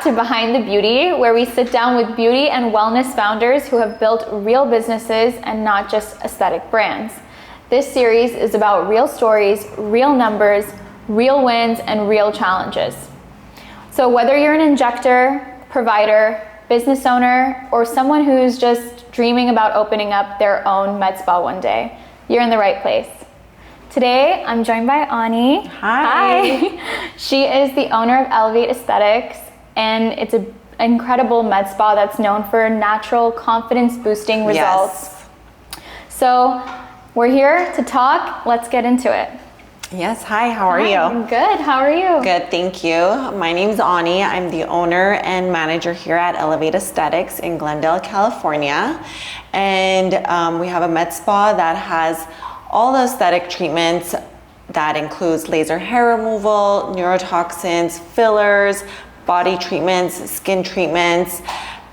to Behind the Beauty, where we sit down with beauty and wellness founders who have built real businesses and not just aesthetic brands. This series is about real stories, real numbers, real wins, and real challenges. So whether you're an injector, provider, business owner, or someone who's just dreaming about opening up their own med spa one day, you're in the right place. Today, I'm joined by Ani. Hi. She is the owner of Elevate Aesthetics, and it's an incredible med spa that's known for natural, confidence-boosting results. Yes. So, we're here to talk. Let's get into it. Yes, hi, how are you? I'm good, how are you? Good, thank you. My name's Ani. I'm the owner and manager here at Elevate Aesthetics in Glendale, California. And we have a med spa that has all the aesthetic treatments. That includes laser hair removal, neurotoxins, fillers, body treatments, skin treatments,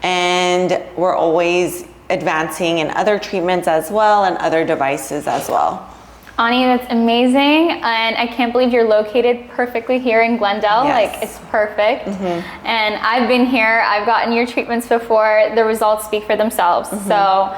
and we're always advancing in other treatments as well and other devices as well. Ani, that's amazing, and I can't believe you're located perfectly here in Glendale. Yes. Like, it's perfect. And I've been here, I've gotten your treatments before, the results speak for themselves. So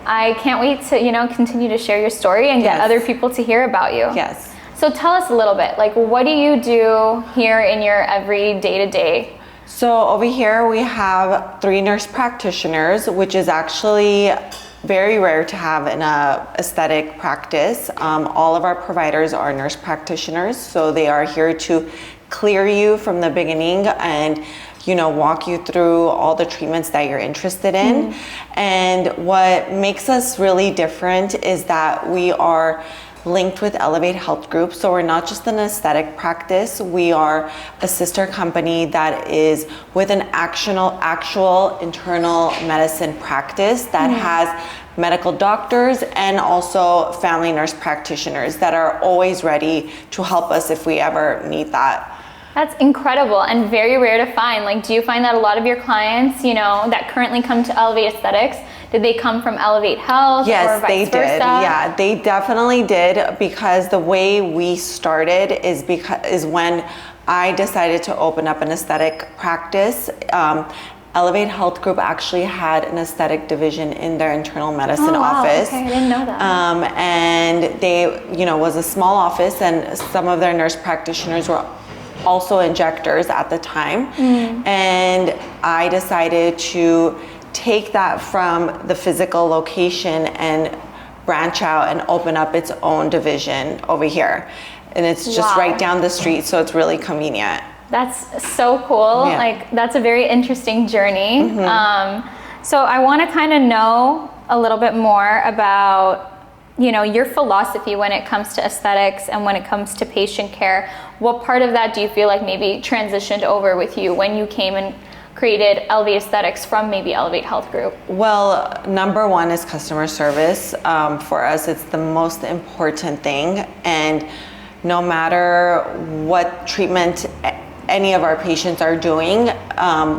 I can't wait to, continue to share your story and get other people to hear about you. Yes. So tell us a little bit, like, what do you do here in your every day-to-day? So over here we have 3 nurse practitioners, which is actually very rare to have in a aesthetic practice. All of our providers are nurse practitioners, so they are here to clear you from the beginning and walk you through all the treatments that you're interested in. And what makes us really different is that we are linked with Elevate Health Group. So we're not just an aesthetic practice, we are a sister company that is with an actual internal medicine practice that has medical doctors and also family nurse practitioners that are always ready to help us if we ever need that. That's incredible and very rare to find. Like, do you find that a lot of your clients, that currently come to Elevate Aesthetics, did they come from Elevate Health or vice they versa? did. Yeah, they definitely did, because the way we started is when I decided to open up an aesthetic practice. Elevate Health Group actually had an aesthetic division in their internal medicine office. Okay, I didn't know that. And they, was a small office, and some of their nurse practitioners were also injectors at the time. And I decided to take that from the physical location and branch out and open up its own division over here. And it's just right down the street, so it's really convenient. That's so cool. Yeah. Like, that's a very interesting journey. So I want to kind of know a little bit more about your philosophy when it comes to aesthetics and when it comes to patient care. What part of that do you feel like maybe transitioned over with you when you came and created Elevate Aesthetics from maybe Elevate Health Group? Well, number one is customer service. For us, it's the most important thing. And no matter what treatment any of our patients are doing,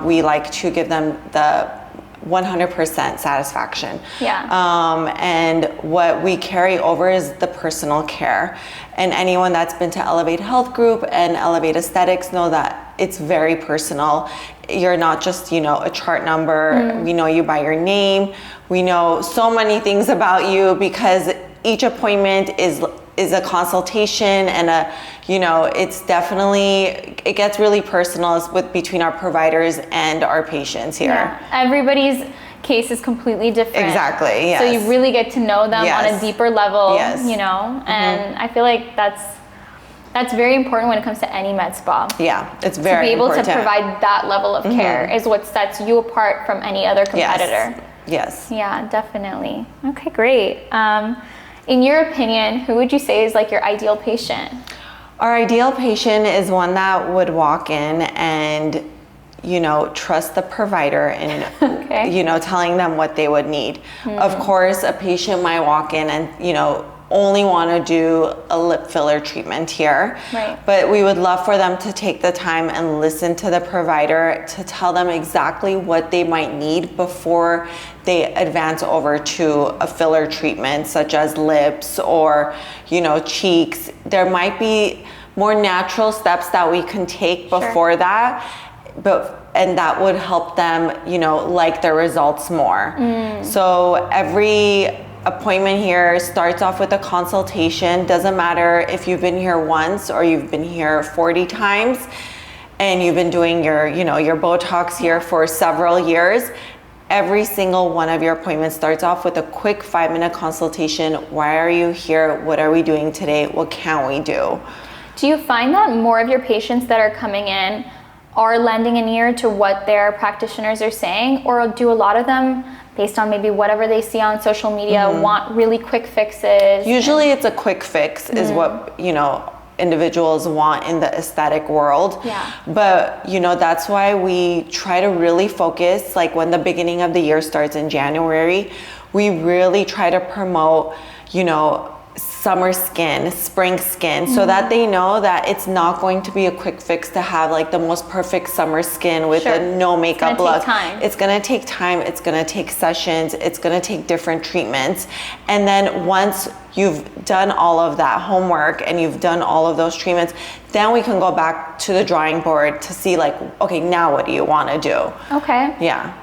we like to give them the 100% satisfaction. And what we carry over is the personal care. And anyone that's been to Elevate Health Group and Elevate Aesthetics know that it's very personal. You're not just, a chart number. We know you by your name. We know so many things about you, because each appointment is a consultation, and it's definitely, it gets really personal between our providers and our patients here. Yeah. Everybody's case is completely different. Exactly, yes. So you really get to know them on a deeper level, and I feel like that's very important when it comes to any med spa. Yeah, it's very important. To be able to provide that level of care is what sets you apart from any other competitor. Yes. Yeah, definitely. Okay, great. In your opinion, who would you say is like your ideal patient? Our ideal patient is one that would walk in and, trust the provider in, telling them what they would need. Of course, a patient might walk in and, only want to do a lip filler treatment here. Right. But we would love for them to take the time and listen to the provider to tell them exactly what they might need before they advance over to a filler treatment, such as lips or, cheeks. There might be more natural steps that we can take before that. But and that would help them, you know, like their results more. So every appointment here starts off with a consultation. Doesn't matter if you've been here once or you've been here 40 times and you've been doing your, you know, your Botox here for several years. Every single one of your appointments starts off with a quick 5-minute consultation. Why are you here? What are we doing today? What can we do? Do you find that more of your patients that are coming in are lending an ear to what their practitioners are saying, or do a lot of them, based on maybe whatever they see on social media, want really quick fixes? Usually it's a quick fix is what, you know, individuals want in the aesthetic world. Yeah. But, you know, that's why we try to really focus, like when the beginning of the year starts in January, we really try to promote, you know, summer skin, spring skin, so that they know that it's not going to be a quick fix to have like the most perfect summer skin with a no makeup look. It's gonna take time, it's gonna take sessions, it's gonna take different treatments. And then once you've done all of that homework and you've done all of those treatments, then we can go back to the drawing board to see like, okay, now what do you wanna do? Okay. Yeah.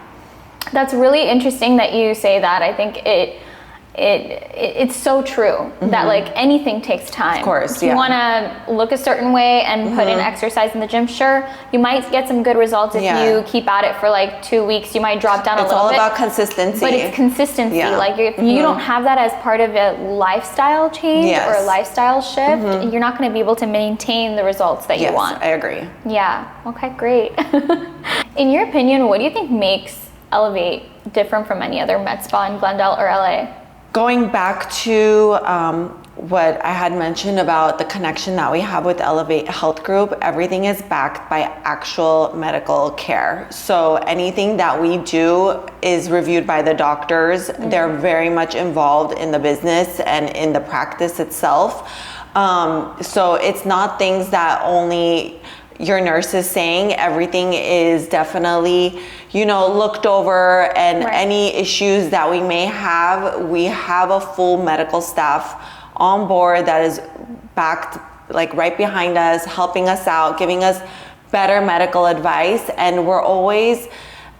That's really interesting that you say that. I think it's so true that like anything takes time. Of course, if you want to look a certain way and put in exercise in the gym, sure, you might get some good results if you keep at it for like 2 weeks. You might drop down a little bit. It's all about consistency. But it's consistency. Yeah. Like if you don't have that as part of a lifestyle change or a lifestyle shift, you're not going to be able to maintain the results that you want. I agree. Yeah. Okay, great. In your opinion, what do you think makes Elevate different from any other med spa in Glendale or LA? Going back to what I had mentioned about the connection that we have with Elevate Health Group, everything is backed by actual medical care. So anything that we do is reviewed by the doctors. They're very much involved in the business and in the practice itself. So it's not things that only your nurse is saying. Everything is definitely, you know, looked over, and any issues that we may have, we have a full medical staff on board that is backed, like right behind us, helping us out, giving us better medical advice, and we're always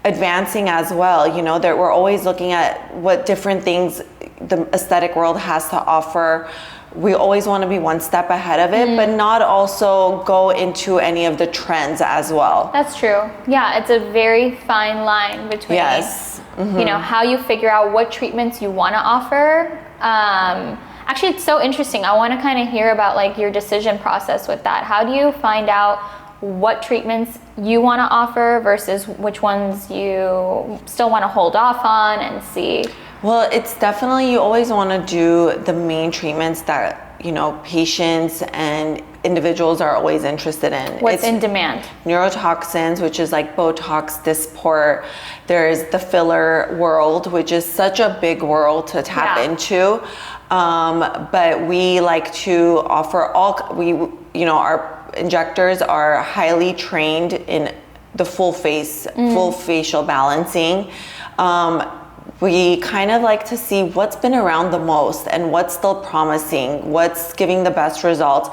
advancing as well. You know, that we're always looking at what different things the aesthetic world has to offer. We always want to be one step ahead of it, but not also go into any of the trends as well. That's true. Yeah, it's a very fine line between, you know, how you figure out what treatments you want to offer. Actually, it's so interesting. I want to kind of hear about like your decision process with that. How do you find out what treatments you want to offer versus which ones you still want to hold off on and see? Well, it's definitely, you always want to do the main treatments that, you know, patients and individuals are always interested in. What's in demand? Neurotoxins, which is like Botox, Dysport. There's the filler world, which is such a big world to tap into. But we like to offer you know, our injectors are highly trained in the full face, full facial balancing. We kind of like to see what's been around the most and what's still promising, what's giving the best results.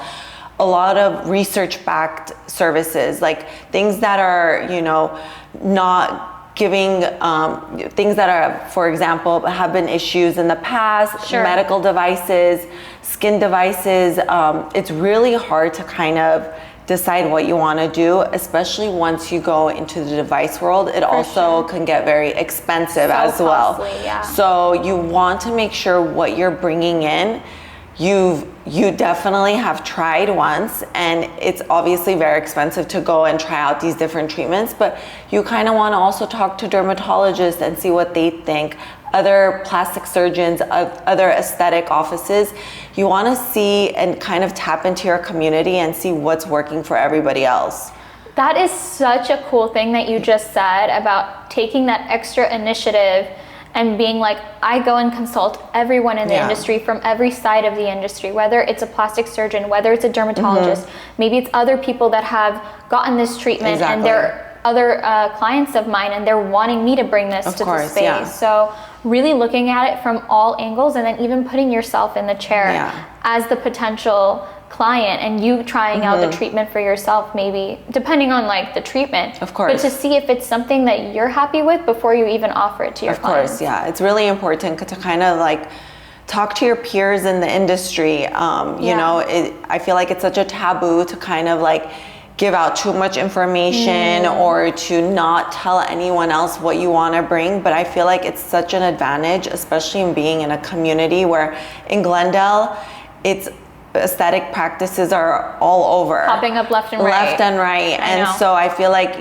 A lot of research-backed services, like things that are, you know, not giving, things that are, for example, have been issues in the past, medical devices, skin devices. It's really hard to kind of decide what you want to do, especially once you go into the device world. It also can get very expensive as well. So you want to make sure what you're bringing in, you definitely have tried once, and it's obviously very expensive to go and try out these different treatments, but you kind of want to also talk to dermatologists and see what they think, other plastic surgeons, other aesthetic offices. You want to see and kind of tap into your community and see what's working for everybody else. That is such a cool thing that you just said about taking that extra initiative and being like, I go and consult everyone in the industry from every side of the industry, whether it's a plastic surgeon, whether it's a dermatologist, maybe it's other people that have gotten this treatment and they're other clients of mine and they're wanting me to bring this to the space. So really looking at it from all angles and then even putting yourself in the chair as the potential client and you trying out the treatment for yourself, maybe depending on like the treatment, of course, but to see if it's something that you're happy with before you even offer it to your clients. Of course, yeah, it's really important to kind of like talk to your peers in the industry. You know, I feel like it's such a taboo to kind of like give out too much information or to not tell anyone else what you want to bring. But I feel like it's such an advantage, especially in being in a community where in Glendale, it's aesthetic practices are all over. Popping up left and right. And so I feel like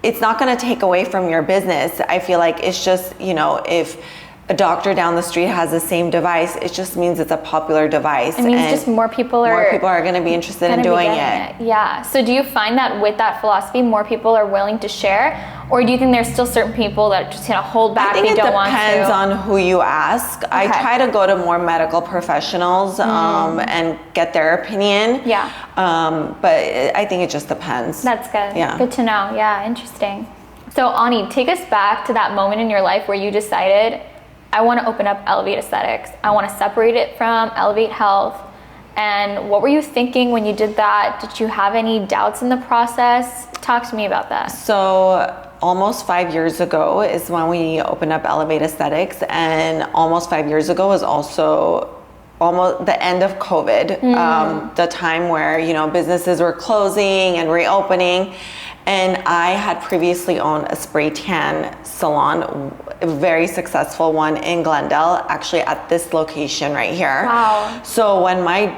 it's not going to take away from your business. I feel like it's just, you know, if a doctor down the street has the same device, it just means it's a popular device. It means just more people are going to be interested in doing it. Yeah. So do you find that with that philosophy, more people are willing to share? Or do you think there's still certain people that just hold back, they don't want to? I think it depends on who you ask. I try to go to more medical professionals and get their opinion. Yeah. But I think it just depends. That's good. Yeah. Good to know. Yeah, interesting. So Ani, take us back to that moment in your life where you decided, I want to open up Elevate Aesthetics. I want to separate it from Elevate Health. And what were you thinking when you did that? Did you have any doubts in the process? Talk to me about that. So almost 5 years ago is when we opened up Elevate Aesthetics, and almost 5 years ago was also almost the end of COVID, the time where, you know, businesses were closing and reopening. And I had previously owned a spray tan salon, a very successful one in Glendale, actually at this location right here. Wow. So when my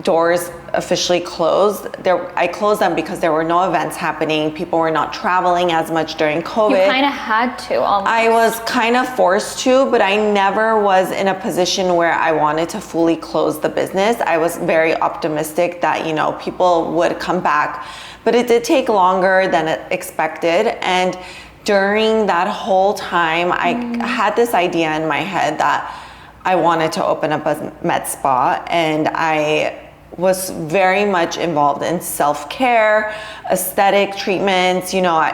doors officially closed, I closed them because there were no events happening. People were not traveling as much during COVID. You kind of had to almost. I was kind of forced to, but I never was in a position where I wanted to fully close the business. I was very optimistic that, you know, people would come back, but it did take longer than expected. And during that whole time, I had this idea in my head that I wanted to open up a med spa, and I was very much involved in self-care, aesthetic treatments. You know,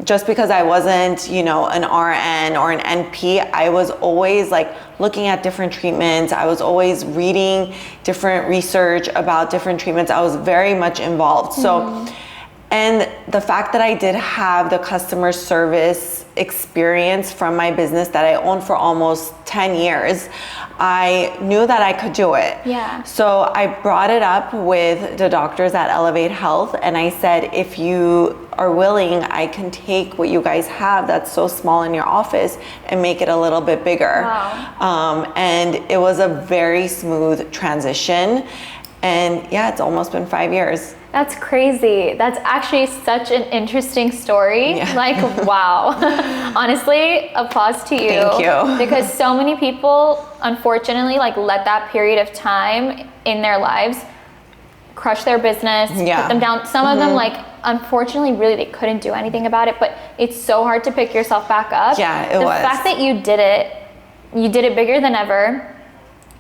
just because I wasn't, you know, an RN or an NP, I was always like looking at different treatments. I was always reading different research about different treatments. I was very much involved. So, and the fact that I did have the customer service experience from my business that I owned for almost 10 years, I knew that I could do it. Yeah. So I brought it up with the doctors at Elevate Health, and I said, if you are willing, I can take what you guys have that's so small in your office and make it a little bit bigger. Wow. And it was a very smooth transition. And yeah, it's almost been 5 years. That's crazy. That's actually such an interesting story. Yeah. Like, wow. Honestly, applause to you. Thank you. Because so many people, unfortunately, like let that period of time in their lives crush their business, put them down. Some of them, like, unfortunately, really, they couldn't do anything about it, but it's so hard to pick yourself back up. Yeah, it was. The fact that you did it bigger than ever.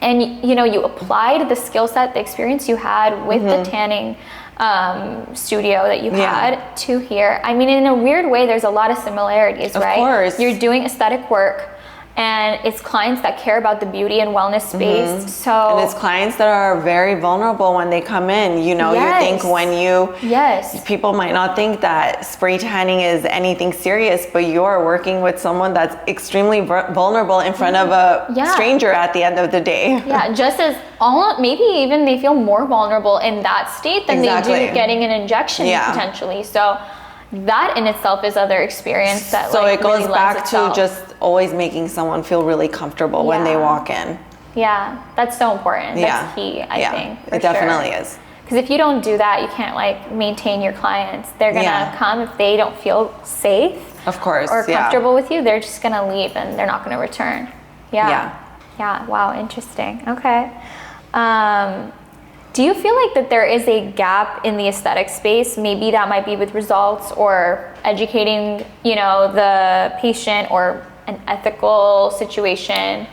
And, you know, you applied the skill set, the experience you had with the tanning studio that you had to here. I mean, in a weird way, there's a lot of similarities, right? Of course. You're doing aesthetic work, and it's clients that care about the beauty and wellness space. So, and it's clients that are very vulnerable when they come in. You know, you think when you, people might not think that spray tanning is anything serious, but you're working with someone that's extremely vulnerable in front of a stranger at the end of the day. Yeah, just as maybe even they feel more vulnerable in that state than they do getting an injection potentially. So that in itself is other experience that so like, it goes really back to just always making someone feel really comfortable when they walk in. Yeah, that's so important. That's key, I think. It definitely is. Because if you don't do that, you can't like maintain your clients. They're gonna come if they don't feel safe, of course, or comfortable with you. They're just gonna leave and they're not gonna return. Yeah. Wow, interesting. Okay. Do you feel like that there is a gap in the aesthetic space? Maybe that might be with results or educating, you know, the patient, or an ethical situation?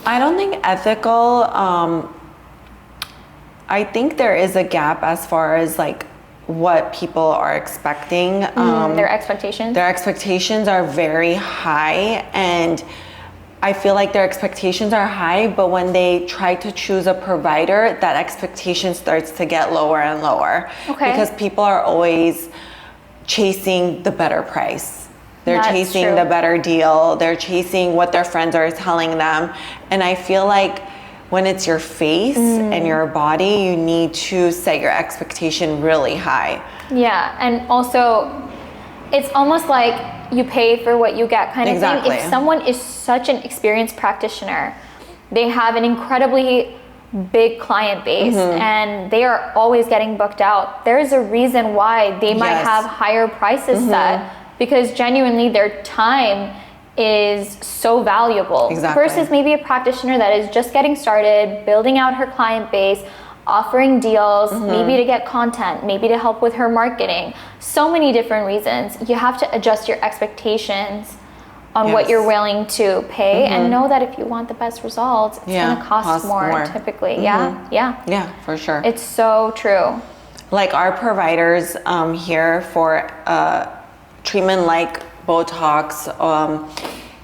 I don't think ethical. I think there is a gap as far as like what people are expecting. Their expectations? Their expectations are very high, and I feel like their expectations are high, but when they try to choose a provider, that expectation starts to get lower and lower. Okay. Because people are always chasing the better price. They're That's chasing true. the better deal. They're chasing what their friends are telling them. And I feel like when it's your face and your body, you need to set your expectation really high. Yeah, and also it's almost like you pay for what you get kind of Exactly. thing. If someone is such an experienced practitioner, they have an incredibly big client base and they are always getting booked out, there's a reason why they might Yes. have higher prices set, because genuinely their time is so valuable. Exactly. Versus maybe a practitioner that is just getting started, building out her client base, offering deals, maybe to get content, maybe to help with her marketing. So many different reasons. You have to adjust your expectations on what Yes. you're willing to pay and know that if you want the best results, it's Yeah, gonna cost more typically. Yeah. Yeah, for sure. It's so true. Like our providers here for treatment like Botox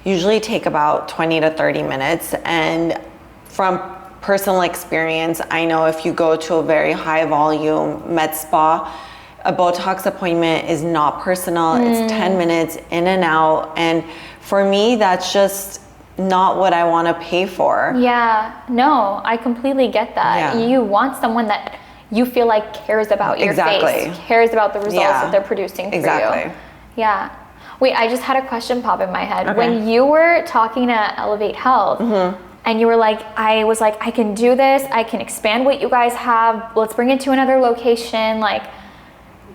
usually take about 20 to 30 minutes. And from personal experience, I know if you go to a very high volume med spa, a Botox appointment is not personal. It's 10 minutes in and out. And for me, that's just not what I want to pay for. Yeah, no, I completely get that. Yeah. You want someone that you feel like cares about your Exactly. face, cares about the results Yeah. that they're producing for Exactly. you. Yeah. Wait, I just had a question pop in my head. Okay. When you were talking to Elevate Health, and you were like, I was like, I can do this, I can expand what you guys have, let's bring it to another location. Like,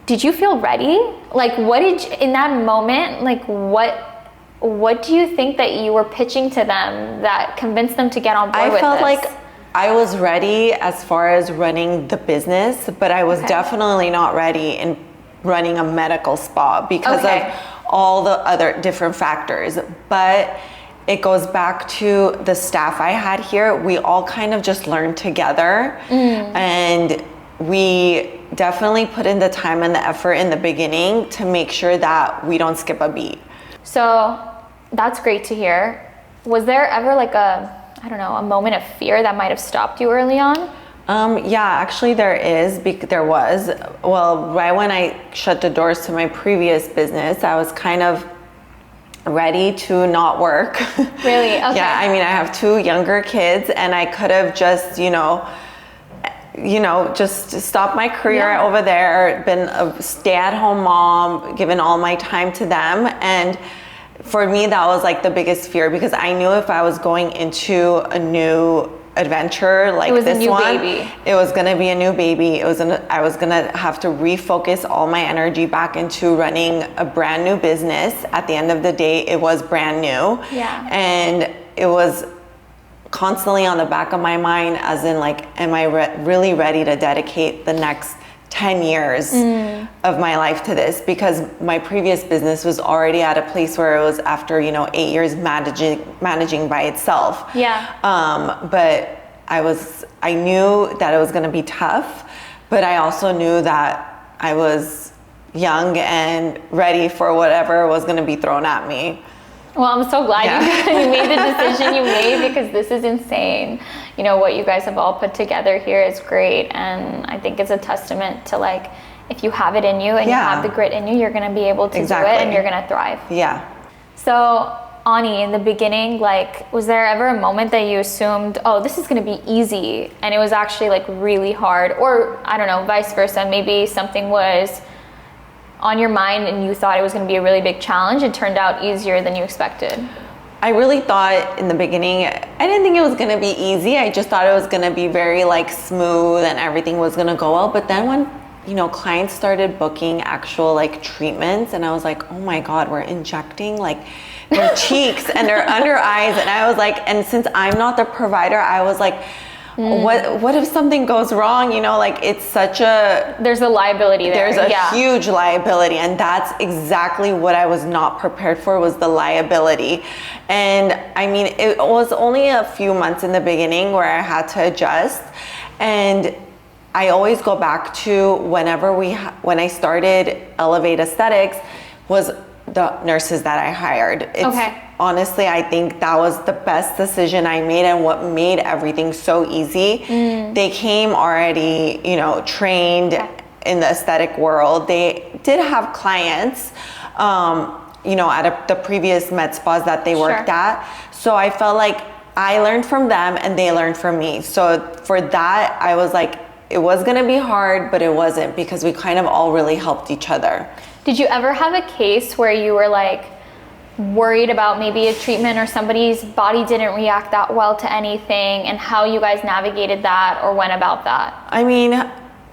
did you feel ready? Like, what did you, in that moment, like, what do you think that you were pitching to them that convinced them to get on board with I felt this? like I was ready as far as running the business, but I was definitely not ready in running a medical spa because Okay. of all the other different factors. But it goes back to the staff I had here. We all kind of just learned together, and we definitely put in the time and the effort in the beginning to make sure that we don't skip a beat. So that's great to hear. Was there ever like a moment of fear that might have stopped you early on? Yeah, actually there was. Well, right when I shut the doors to my previous business, I was kind of ready to not work. Really? Okay. Yeah, I mean, I have 2 younger kids and I could have just, just stopped my career over there, been a stay-at-home mom, given all my time to them. And for me, that was like the biggest fear, because I knew if I was going into a new adventure like this one, it was gonna be a new baby. I was gonna have to refocus all my energy back into running a brand new business. At the end of the day, it was brand new. Yeah. And it was constantly on the back of my mind, as in like, am I really ready to dedicate the next 10 years of my life to this? Because my previous business was already at a place where it was after 8 years managing by itself. Yeah. But I knew that it was going to be tough, but I also knew that I was young and ready for whatever was going to be thrown at me. Well, I'm so glad you made the decision you made, because this is insane. What you guys have all put together here is great. And I think it's a testament to, like, if you have it in you and you have the grit in you, you're going to be able to do it and you're going to thrive. Yeah. So, Ani, in the beginning, like, was there ever a moment that you assumed, oh, this is going to be easy, and it was actually like really hard? Or, I don't know, vice versa, maybe something was on your mind and you thought it was going to be a really big challenge, it turned out easier than you expected? I really thought in the beginning, I didn't think it was going to be easy. I just thought it was going to be very like smooth and everything was going to go well. But then when, clients started booking actual like treatments, and I was like, oh my God, we're injecting like their cheeks and their under eyes. And I was like, and since I'm not the provider, I was like, what if something goes wrong? It's such a... There's a liability there. There's a huge liability, and that's exactly what I was not prepared for, was the liability. And I mean, it was only a few months in the beginning where I had to adjust. And I always go back to when I started Elevate Aesthetics, was the nurses that I hired. honestly, I think that was the best decision I made and what made everything so easy. They came already, you know, trained in the aesthetic world. They did have clients, you know, at the previous med spas that they worked at. So I felt like I learned from them and they learned from me. So for that, I was like, it was gonna be hard, but it wasn't, because we kind of all really helped each other. Did you ever have a case where you were like worried about maybe a treatment or somebody's body didn't react that well to anything, and how you guys navigated that or went about that? I mean,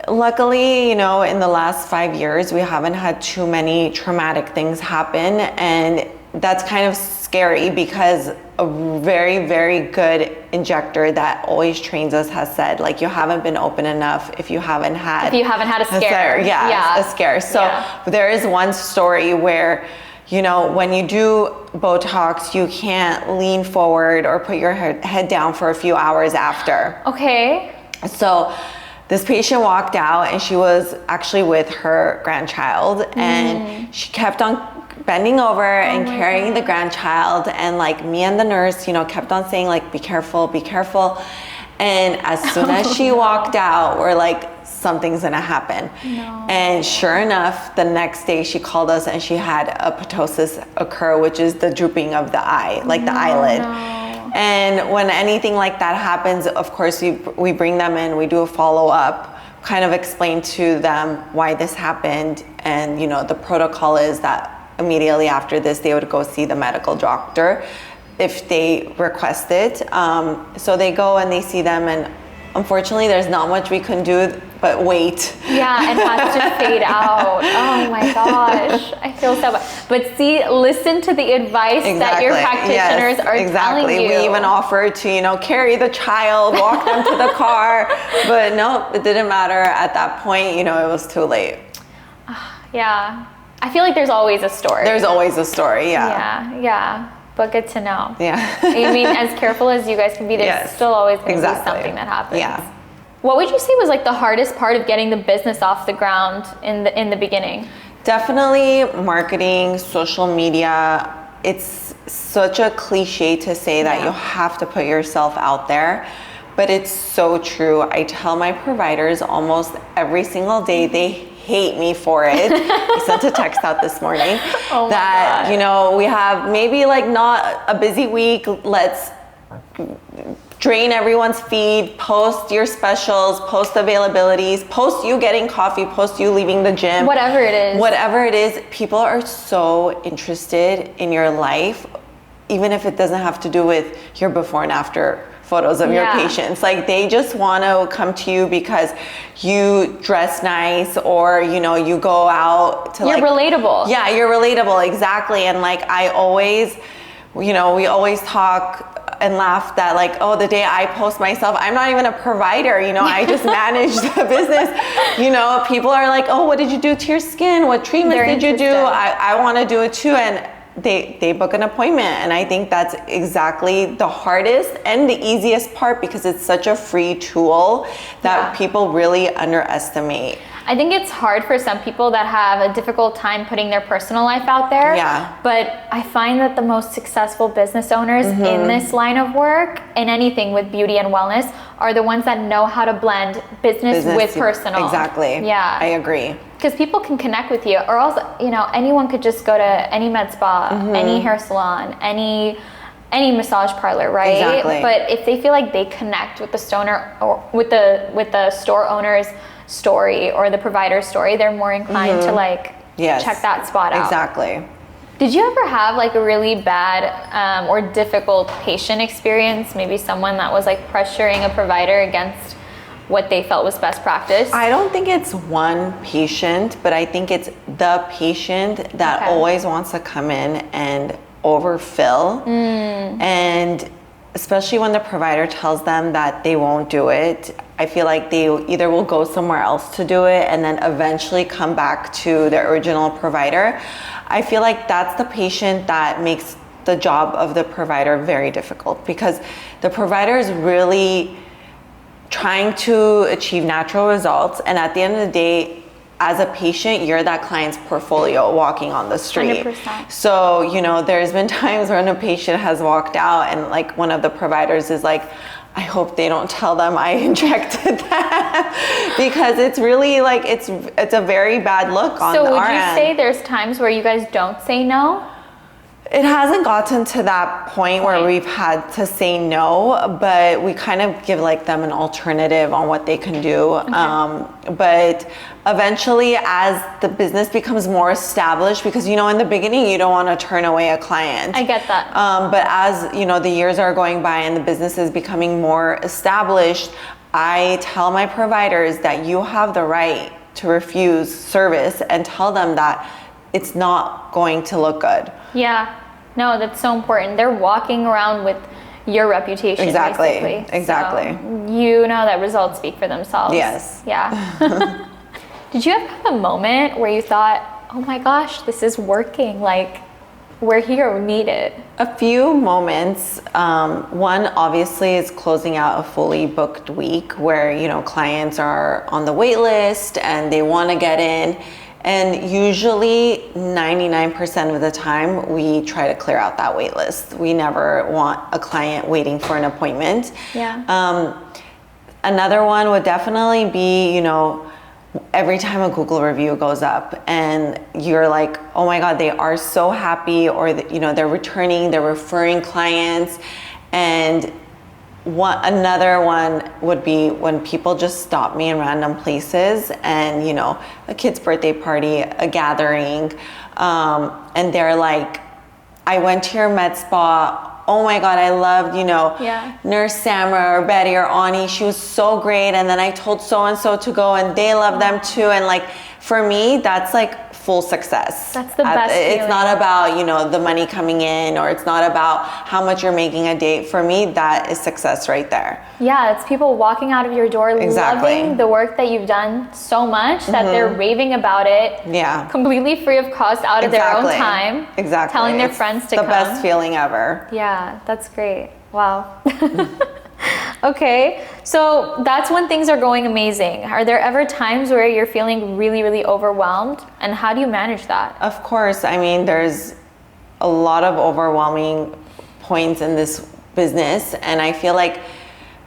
luckily, you know, in the last 5 years, we haven't had too many traumatic things happen, and that's kind of scary, because a very, very good injector that always trains us has said, like, you haven't been open enough if you haven't had a scare. A scare. So there is one story where, you know, when you do Botox, you can't lean forward or put your head down for a few hours after. Okay. So this patient walked out, and she was actually with her grandchild, and she kept on bending over and carrying the grandchild, and like me and the nurse, you know, kept on saying like, be careful, be careful. And as soon as she walked out, we're like, something's gonna happen. And sure enough, the next day she called us and she had a ptosis occur, which is the drooping of the eye, like the eyelid. And when anything like that happens, of course, we bring them in, we do a follow-up, kind of explain to them why this happened. And, you know, the protocol is that immediately after this, they would go see the medical doctor if they request it. So they go and they see them, and unfortunately, there's not much we can do but wait. Yeah, and has to fade out. Oh my gosh, I feel so bad. But see, listen to the advice that your practitioners are telling you. We even offered to, you know, carry the child, walk them to the car, but no, it didn't matter at that point. You know, it was too late. Yeah, I feel like there's always a story. There's always a story, Yeah, but good to know. Yeah. I mean, as careful as you guys can be, there's still always going to be something that happens. Yeah. What would you say was like the hardest part of getting the business off the ground in the beginning? Definitely marketing, social media. It's such a cliche to say that you have to put yourself out there, but it's so true. I tell my providers almost every single day, they hate me for it. I sent a text out this morning that, you know, we have maybe like not a busy week. Let's drain everyone's feed, post your specials, post availabilities, post you getting coffee, post you leaving the gym. Whatever it is. Whatever it is, people are so interested in your life, even if it doesn't have to do with your before and after photos of your patients. Like, they just want to come to you because you dress nice, or, you know, you go out to, you're like, relatable. Yeah, you're relatable, exactly. And like, I always, you know, we always talk and laugh that like, oh, the day I post myself, I'm not even a provider, you know, I just manage the business. You know, people are like, oh, what did you do to your skin? What treatments did you do? I want to do it too. And they book an appointment. And I think that's exactly the hardest and the easiest part, because it's such a free tool that people really underestimate. I think it's hard for some people that have a difficult time putting their personal life out there. Yeah. But I find that the most successful business owners in this line of work, in anything with beauty and wellness, are the ones that know how to blend business with personal. Exactly. Yeah. I agree. Because people can connect with you, or also, you know, anyone could just go to any med spa, any hair salon, any massage parlor, right? Exactly. But if they feel like they connect with the stoner, or with the store owner's story or the provider's story, they're more inclined to like check that spot out. Exactly. Did you ever have like a really bad or difficult patient experience? Maybe someone that was like pressuring a provider against what they felt was best practice? I don't think it's one patient, but I think it's the patient that always wants to come in and overfill. And especially when the provider tells them that they won't do it, I feel like they either will go somewhere else to do it and then eventually come back to their original provider. I feel like that's the patient that makes the job of the provider very difficult, because the provider is really trying to achieve natural results, and at the end of the day, as a patient, you're that client's portfolio walking on the street. 100%. So, you know, there's been times when a patient has walked out and like one of the providers is like, I hope they don't tell them I injected them because it's really like, it's a very bad look on our end. So would you say there's times where you guys don't say no? It hasn't gotten to that point where we've had to say no, but we kind of give like them an alternative on what they can do. Okay. But eventually as the business becomes more established, because, you know, in the beginning, you don't want to turn away a client. I get that. But as, you know, the years are going by and the business is becoming more established, I tell my providers that you have the right to refuse service and tell them that it's not going to look good. Yeah, no, that's so important. They're walking around with your reputation. Exactly, basically. exactly. So you know that results speak for themselves. Yes. Yeah. Did you ever have a moment where you thought, oh my gosh, this is working, like we're here, we need it? A few moments. One obviously is closing out a fully booked week where, you know, clients are on the wait list and they want to get in. And usually 99% of the time, we try to clear out that wait list. We never want a client waiting for an appointment. Yeah. Another one would definitely be, you know, every time a Google review goes up and you're like, oh my God, they are so happy, or, you know, they're returning, they're referring clients. And another one would be when people just stop me in random places and, you know, a kid's birthday party, a gathering, and they're like, I went to your med spa. Oh my God, I loved, you know, Nurse Samra or Betty or Ani. She was so great. And then I told so-and-so to go and they love them too. And like, for me, that's like full success. That's the best feeling. It's not about, you know, the money coming in, or it's not about how much you're making a date. For me, that is success right there. Yeah, it's people walking out of your door loving the work that you've done so much that they're raving about it. Yeah. Completely free of cost, out of their own time. Exactly. Telling their friends to come. The best feeling ever. Yeah, that's great. Wow. Okay, so that's when things are going amazing. Are there ever times where you're feeling really, really overwhelmed? And how do you manage that? Of course. I mean, there's a lot of overwhelming points in this business. And I feel like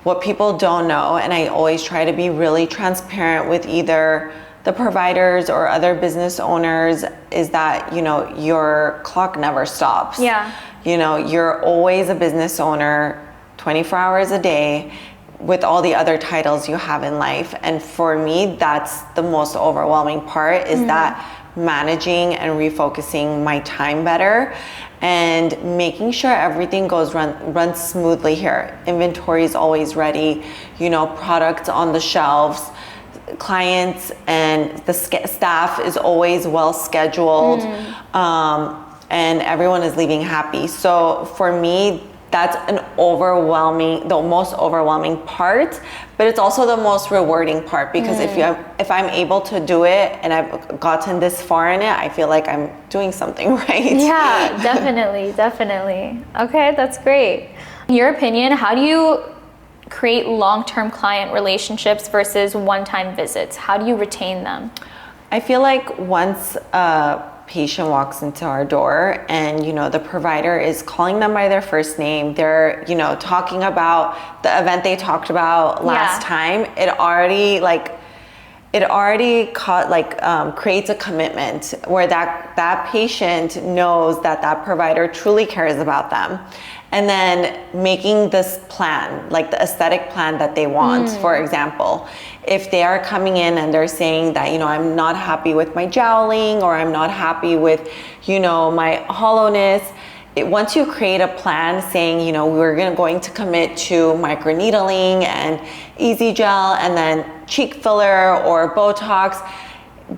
what people don't know, and I always try to be really transparent with either the providers or other business owners, is that, you know, your clock never stops. Yeah. You know, you're always a business owner 24 hours a day with all the other titles you have in life. And for me, that's the most overwhelming part, is that managing and refocusing my time better and making sure everything runs smoothly here. Inventory is always ready, you know, products on the shelves, clients and the staff is always well scheduled, and everyone is leaving happy. So for me, that's the most overwhelming part, but it's also the most rewarding part, because if I'm able to do it and I've gotten this far in it, I feel like I'm doing something right. Yeah, definitely, definitely. Okay, that's great. In your opinion, how do you create long-term client relationships versus one-time visits? How do you retain them? I feel like once a patient walks into our door and, you know, the provider is calling them by their first name, they're, you know, talking about the event they talked about last time, it already creates a commitment where that patient knows that provider truly cares about them. And then making this plan, like the aesthetic plan that they want. For example, if they are coming in and they're saying that, you know, I'm not happy with my jowling, or I'm not happy with, you know, my hollowness, once you create a plan saying, you know, we're going to commit to microneedling and easy gel and then cheek filler or Botox,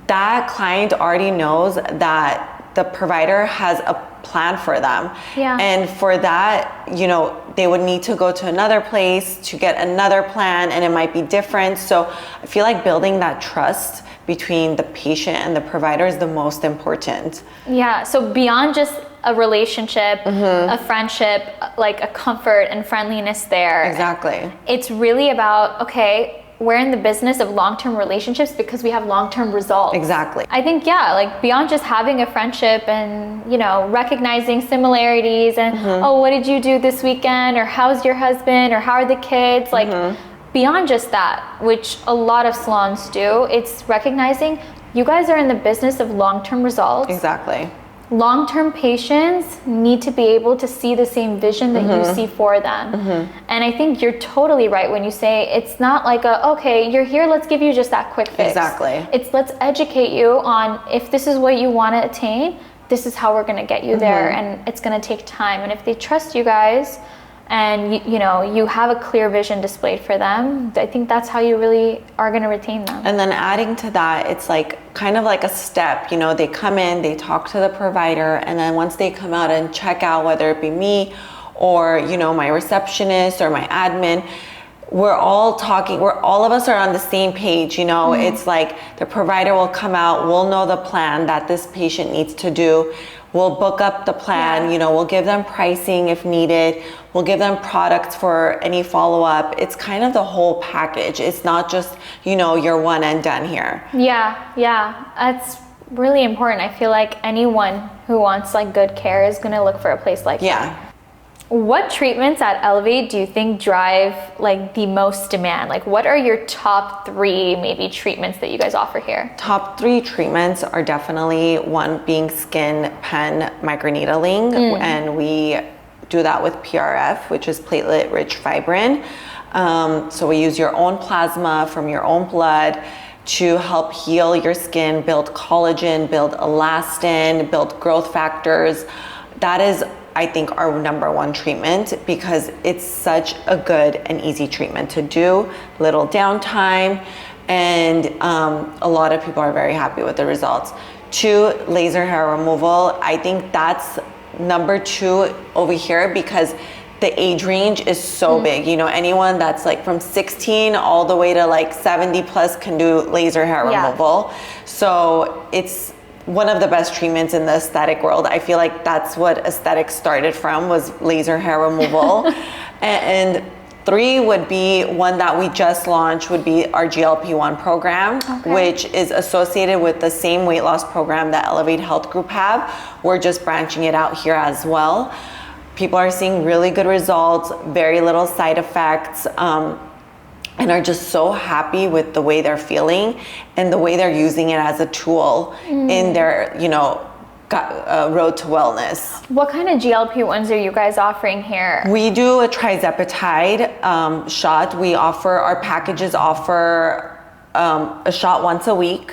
that client already knows that the provider has a plan for them. Yeah. And for that, you know, they would need to go to another place to get another plan, and it might be different. So I feel like building that trust between the patient and the provider is the most important. Yeah, so beyond just a relationship, a friendship, like a comfort and friendliness there. Exactly. It's really about, okay, we're in the business of long-term relationships because we have long-term results. Exactly. I think, yeah, like beyond just having a friendship and, you know, recognizing similarities and, oh, what did you do this weekend? Or how's your husband? Or how are the kids? Like, beyond just that, which a lot of salons do, it's recognizing you guys are in the business of long-term results. Exactly. Long-term patients need to be able to see the same vision that you see for them. And I think you're totally right when you say it's not like okay, you're here, let's give you just that quick fix. Exactly. It's let's educate you on if this is what you want to attain, this is how we're going to get you there, and it's going to take time. And if they trust you guys and you know, you have a clear vision displayed for them, I think that's how you really are going to retain them. And then adding to that, it's like kind of like a step, you know, they come in, they talk to the provider, and then once they come out and check out, whether it be me or, you know, my receptionist or my admin, we're all talking, all of us are on the same page, you know. It's like the provider will come out, we'll know the plan that this patient needs to do. We'll book up the plan, you know, we'll give them pricing if needed. We'll give them products for any follow-up. It's kind of the whole package. It's not just, you know, you're one and done here. Yeah, that's really important. I feel like anyone who wants like good care is going to look for a place like that. What treatments at Elevate do you think drive like the most demand? Like what are your top 3 maybe treatments that you guys offer here? Top 3 treatments are definitely one being skin pen microneedling, and we do that with PRF, which is platelet rich fibrin. So we use your own plasma from your own blood to help heal your skin, build collagen, build elastin, build growth factors. That is, I think, our number 1 treatment because it's such a good and easy treatment to do, little downtime, and a lot of people are very happy with the results. 2, laser hair removal. I think that's number 2 over here because the age range is so big. You know, anyone that's like from 16 all the way to like 70 plus can do laser hair removal. So it's one of the best treatments in the aesthetic world. I feel like that's what aesthetics started from, was laser hair removal. and 3 would be one that we just launched, would be our GLP-1 program, which is associated with the same weight loss program that Elevate Health Group have. We're just branching it out here as well. People are seeing really good results, very little side effects, and are just so happy with the way they're feeling and the way they're using it as a tool in their, you know, road to wellness. What kind of GLP-1s are you guys offering here? We do a trizepatide shot. Our packages offer a shot once a week.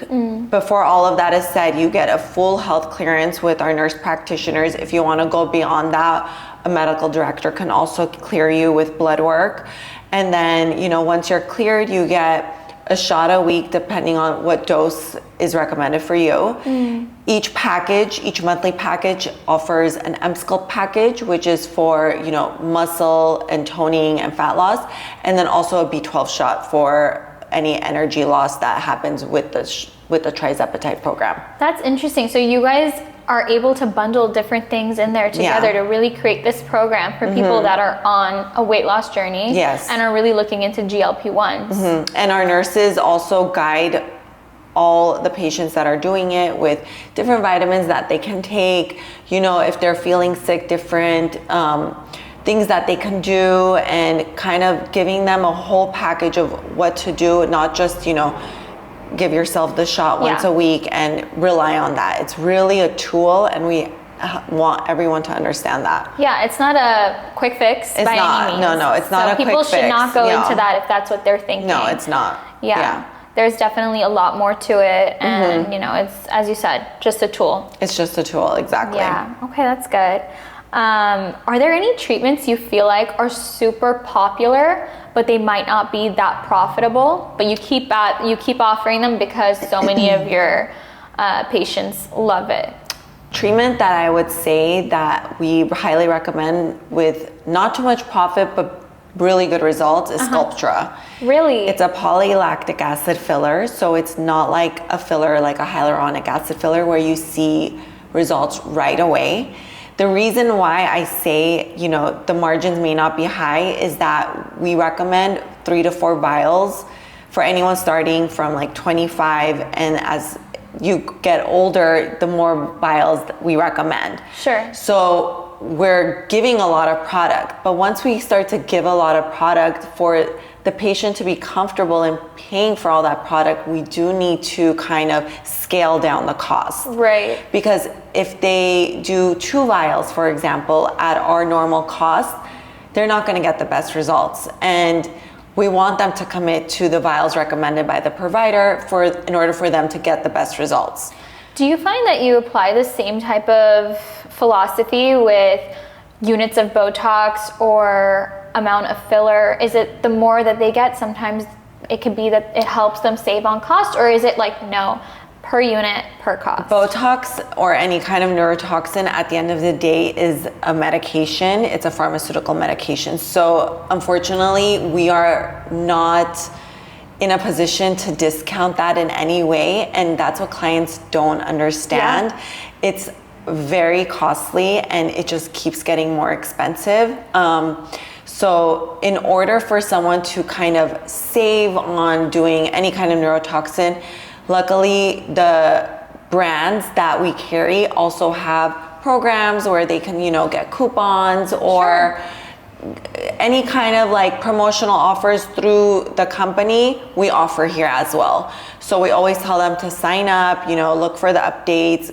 Before all of that is said, you get a full health clearance with our nurse practitioners. If you want to go beyond that, a medical director can also clear you with blood work. And then, you know, once you're cleared, you get a shot a week depending on what dose is recommended for you. Each monthly package offers an M-Sculpt package, which is for, you know, muscle and toning and fat loss, and then also a B12 shot for any energy loss that happens with the trizepatide program. That's interesting. So you guys are able to bundle different things in there together to really create this program for people that are on a weight loss journey and are really looking into GLP-1s. And our nurses also guide all the patients that are doing it with different vitamins that they can take, you know, if they're feeling sick, different things that they can do, and kind of giving them a whole package of what to do, not just, you know, give yourself the shot once a week and rely on that. It's really a tool, and we want everyone to understand that. Yeah, it's not a quick fix by any means. No, it's not a quick fix. So people should not go into that if that's what they're thinking. No, it's not. Yeah. There's definitely a lot more to it, and you know, it's, as you said, just a tool. It's just a tool, exactly. Yeah, okay, that's good. Are there any treatments you feel like are super popular, but they might not be that profitable, but you keep offering them because so many of your patients love it? Treatment that I would say that we highly recommend with not too much profit, but really good results is Sculptra. Really? It's a polylactic acid filler, so it's not like a filler, like a hyaluronic acid filler where you see results right away. The reason why I say, you know, the margins may not be high is that we recommend 3 to 4 vials for anyone starting from like 25, and as you get older, the more vials that we recommend. Sure. So we're giving a lot of product, but once we start to give a lot of product, for the patient to be comfortable in paying for all that product, we do need to kind of scale down the cost. Right. Because if they do 2 vials, for example, at our normal cost, they're not going to get the best results. And we want them to commit to the vials recommended by the provider in order for them to get the best results. Do you find that you apply the same type of philosophy with units of Botox or amount of filler? Is it the more that they get, sometimes it could be that it helps them save on cost, or is it like, no, per unit, per cost? Botox or any kind of neurotoxin at the end of the day is a medication. It's a pharmaceutical medication. So unfortunately, we are not in a position to discount that in any way. And that's what clients don't understand. Yeah. It's very costly and it just keeps getting more expensive. So in order for someone to kind of save on doing any kind of neurotoxin, luckily the brands that we carry also have programs where they can, get coupons or any kind of like promotional offers through the company we offer here as well. So we always tell them to sign up, look for the updates,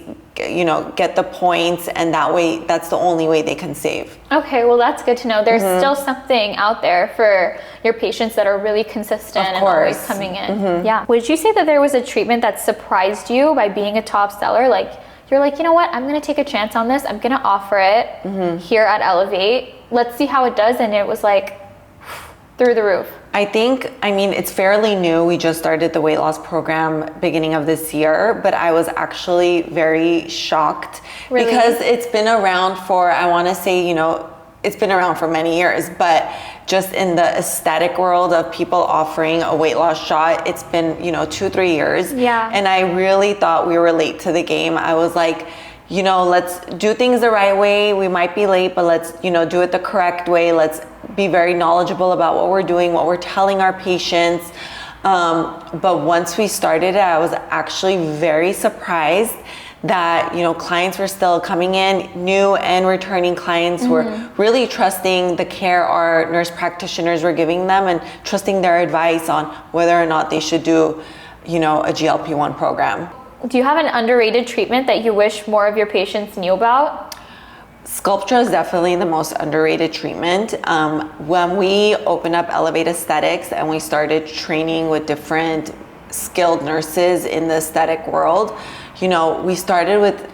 get the points, and that way, that's the only way they can save. Okay, well, that's good to know. There's still something out there for your patients that are really consistent and always coming in. Yeah. Would you say that there was a treatment that surprised you by being a top seller? Like, you're like, you know what? I'm going to take a chance on this. I'm going to offer it here at Elevate. Let's see how it does. And it was like through the roof. I mean, it's fairly new. We just started the weight loss program beginning of this year, but I was actually very shocked because it's been around for, I want to say, it's been around for many years, but just in the aesthetic world of people offering a weight loss shot, it's been, 2-3 years. Yeah. And I really thought we were late to the game. I was like, let's do things the right way. We might be late, but let's, do it the correct way. Let's be very knowledgeable about what we're doing, what we're telling our patients. But once we started it, I was actually very surprised that, clients were still coming in, new and returning clients were really trusting the care our nurse practitioners were giving them and trusting their advice on whether or not they should do, a GLP-1 program. Do you have an underrated treatment that you wish more of your patients knew about? Sculptra is definitely the most underrated treatment. When we opened up Elevate Aesthetics and we started training with different skilled nurses in the aesthetic world, we started with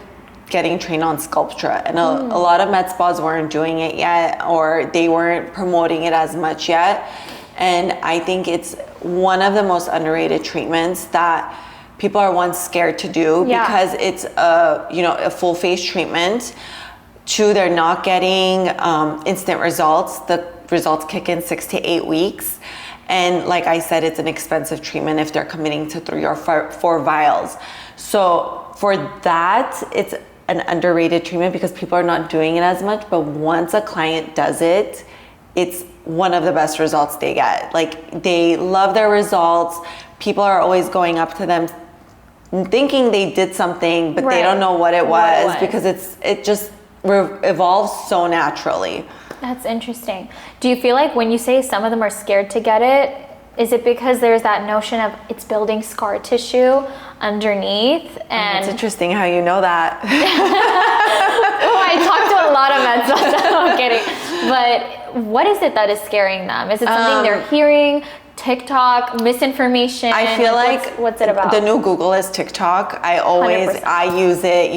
getting trained on Sculptra, and a lot of med spas weren't doing it yet, or they weren't promoting it as much yet. And I think it's one of the most underrated treatments that people are once scared to do because it's a full face treatment. 2, they're not getting instant results. The results kick in 6 to 8 weeks. And like I said, it's an expensive treatment if they're committing to 3 or 4 vials. So for that, it's an underrated treatment because people are not doing it as much. But once a client does it, it's one of the best results they get. Like, they love their results. People are always going up to them thinking they did something, but they don't know what it was because it just evolves so naturally. That's interesting. Do you feel like when you say some of them are scared to get it, is it because there's that notion of it's building scar tissue underneath? And it's interesting how you know that. I talk to a lot of med spas. I'm kidding. But what is it that is scaring them? Is it something they're hearing? TikTok, misinformation? I feel like what's it about? The new Google is TikTok. I use it,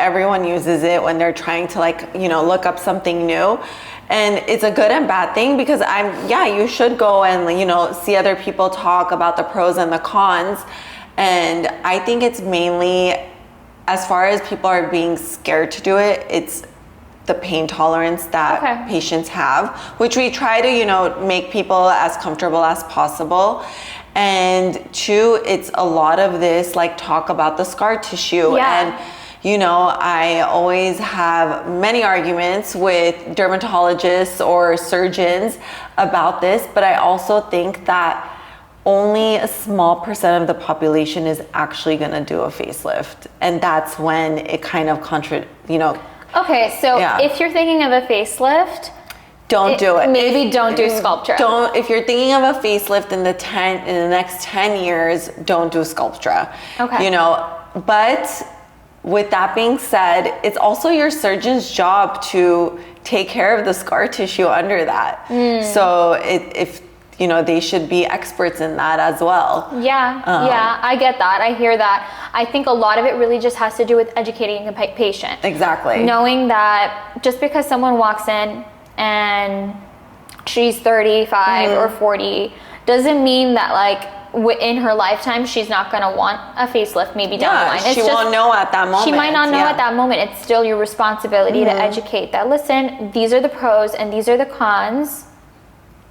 everyone uses it when they're trying to look up something new. And it's a good and bad thing because you should go and, see other people talk about the pros and the cons. And I think it's mainly, as far as people are being scared to do it, it's the pain tolerance that patients have, which we try to, make people as comfortable as possible. And 2, it's a lot of this talk about the scar tissue. And, I always have many arguments with dermatologists or surgeons about this, but I also think that only a small percent of the population is actually going to do a facelift, and that's when it kind of Okay, so Yeah. if you're thinking of a facelift, don't do it. Maybe don't do Sculptra. If you're thinking of a facelift in the next 10 years, don't do Sculptra. Okay. But with that being said, it's also your surgeon's job to take care of the scar tissue under that. So if they should be experts in that as well. Yeah, I get that. I hear that. I think a lot of it really just has to do with educating the patient. Exactly. Knowing that just because someone walks in and she's 35 or 40 doesn't mean that in her lifetime she's not going to want a facelift maybe down the line. She won't know at that moment. She might not know at that moment. It's still your responsibility to educate that, listen, these are the pros and these are the cons.